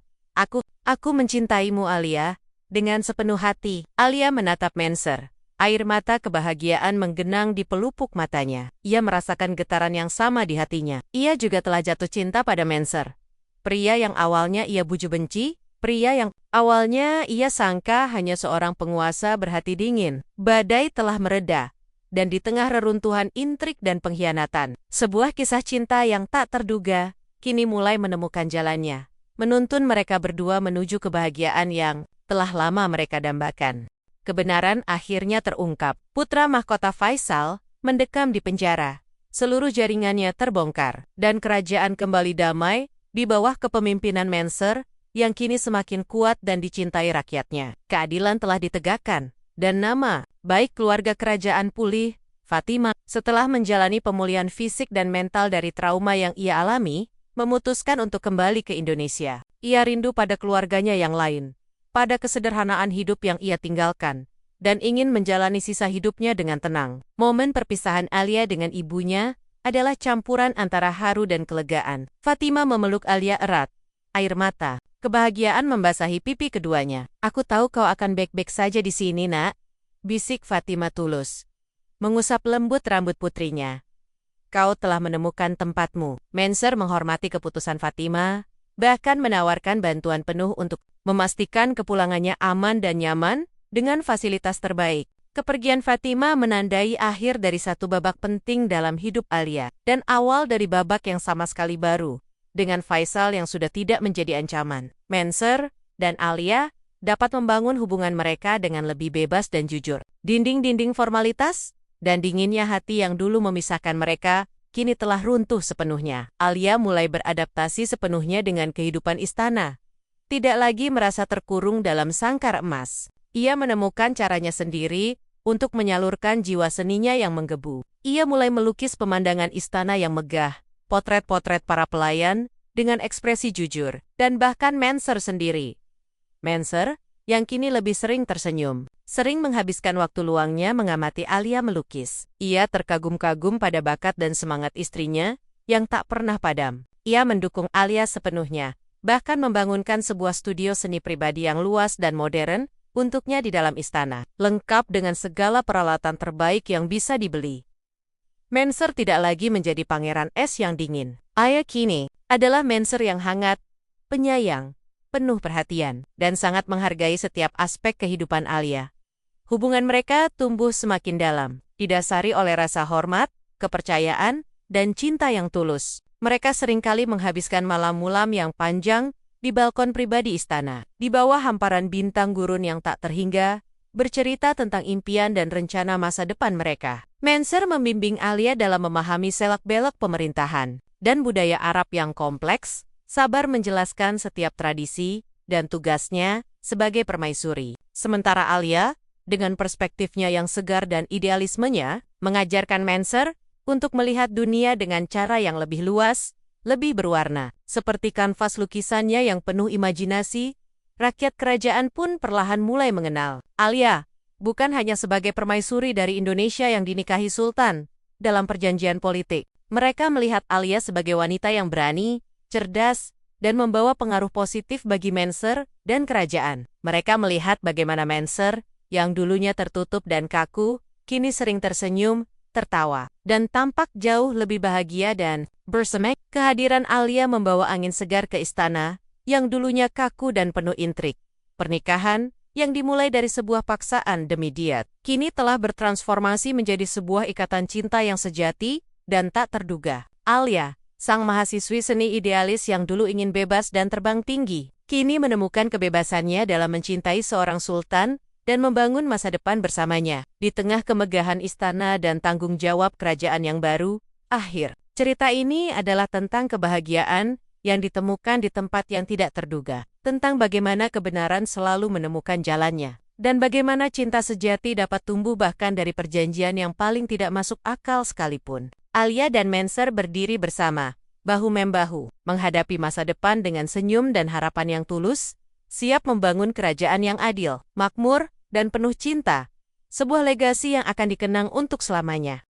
Aku mencintaimu, Alia, dengan sepenuh hati." Alia menatap Menser. Air mata kebahagiaan menggenang di pelupuk matanya. Ia merasakan getaran yang sama di hatinya. Ia juga telah jatuh cinta pada Menser. Pria yang awalnya ia buju benci, pria yang awalnya ia sangka hanya seorang penguasa berhati dingin. Badai telah mereda, dan di tengah reruntuhan intrik dan pengkhianatan, sebuah kisah cinta yang tak terduga kini mulai menemukan jalannya, menuntun mereka berdua menuju kebahagiaan yang telah lama mereka dambakan. Kebenaran akhirnya terungkap. Putra mahkota Faisal mendekam di penjara. Seluruh jaringannya terbongkar, dan kerajaan kembali damai di bawah kepemimpinan Menser yang kini semakin kuat dan dicintai rakyatnya. Keadilan telah ditegakkan, dan nama baik keluarga kerajaan pulih. Fatima, setelah menjalani pemulihan fisik dan mental dari trauma yang ia alami, memutuskan untuk kembali ke Indonesia. Ia rindu pada keluarganya yang lain, pada kesederhanaan hidup yang ia tinggalkan, dan ingin menjalani sisa hidupnya dengan tenang. Momen perpisahan Alia dengan ibunya adalah campuran antara haru dan kelegaan. Fatima memeluk Alia erat, air mata kebahagiaan membasahi pipi keduanya. "Aku tahu kau akan baik-baik saja di sini, Nak," bisik Fatima tulus, mengusap lembut rambut putrinya. "Kau telah menemukan tempatmu." Menser menghormati keputusan Fatima, bahkan menawarkan bantuan penuh untuk memastikan kepulangannya aman dan nyaman dengan fasilitas terbaik. Kepergian Fatima menandai akhir dari satu babak penting dalam hidup Alia, dan awal dari babak yang sama sekali baru, dengan Faisal yang sudah tidak menjadi ancaman. Menser dan Alia dapat membangun hubungan mereka dengan lebih bebas dan jujur. Dinding-dinding formalitas dan dinginnya hati yang dulu memisahkan mereka kini telah runtuh sepenuhnya. Alia mulai beradaptasi sepenuhnya dengan kehidupan istana. Tidak lagi merasa terkurung dalam sangkar emas. Ia menemukan caranya sendiri untuk menyalurkan jiwa seninya yang menggebu. Ia mulai melukis pemandangan istana yang megah, potret-potret para pelayan dengan ekspresi jujur, dan bahkan Menser sendiri. Menser, yang kini lebih sering tersenyum, sering menghabiskan waktu luangnya mengamati Alia melukis. Ia terkagum-kagum pada bakat dan semangat istrinya yang tak pernah padam. Ia mendukung Alia sepenuhnya, bahkan membangunkan sebuah studio seni pribadi yang luas dan modern untuknya di dalam istana, lengkap dengan segala peralatan terbaik yang bisa dibeli. Menser tidak lagi menjadi pangeran es yang dingin. Alia kini adalah Menser yang hangat, penyayang, penuh perhatian, dan sangat menghargai setiap aspek kehidupan Alia. Hubungan mereka tumbuh semakin dalam, didasari oleh rasa hormat, kepercayaan, dan cinta yang tulus. Mereka seringkali menghabiskan malam-malam yang panjang di balkon pribadi istana, di bawah hamparan bintang gurun yang tak terhingga, bercerita tentang impian dan rencana masa depan mereka. Menser membimbing Alia dalam memahami selak-belak pemerintahan dan budaya Arab yang kompleks, sabar menjelaskan setiap tradisi dan tugasnya sebagai permaisuri. Sementara Alia, dengan perspektifnya yang segar dan idealismenya, mengajarkan Menser untuk melihat dunia dengan cara yang lebih luas, lebih berwarna. Seperti kanvas lukisannya yang penuh imajinasi, rakyat kerajaan pun perlahan mulai mengenal Alia, bukan hanya sebagai permaisuri dari Indonesia yang dinikahi Sultan. Dalam perjanjian politik, mereka melihat Alia sebagai wanita yang berani, cerdas, dan membawa pengaruh positif bagi Menser dan kerajaan. Mereka melihat bagaimana Menser, yang dulunya tertutup dan kaku, kini sering tersenyum, tertawa, dan tampak jauh lebih bahagia dan bersemangat. Kehadiran Alia membawa angin segar ke istana, yang dulunya kaku dan penuh intrik. Pernikahan, yang dimulai dari sebuah paksaan demi diet, kini telah bertransformasi menjadi sebuah ikatan cinta yang sejati dan tak terduga. Alia, sang mahasiswi seni idealis yang dulu ingin bebas dan terbang tinggi, kini menemukan kebebasannya dalam mencintai seorang sultan dan membangun masa depan bersamanya. Di tengah kemegahan istana dan tanggung jawab kerajaan yang baru, cerita ini adalah tentang kebahagiaan yang ditemukan di tempat yang tidak terduga, tentang bagaimana kebenaran selalu menemukan jalannya, dan bagaimana cinta sejati dapat tumbuh bahkan dari perjanjian yang paling tidak masuk akal sekalipun. Alia dan Menser berdiri bersama, bahu-membahu, menghadapi masa depan dengan senyum dan harapan yang tulus, siap membangun kerajaan yang adil, makmur, dan penuh cinta, sebuah legasi yang akan dikenang untuk selamanya.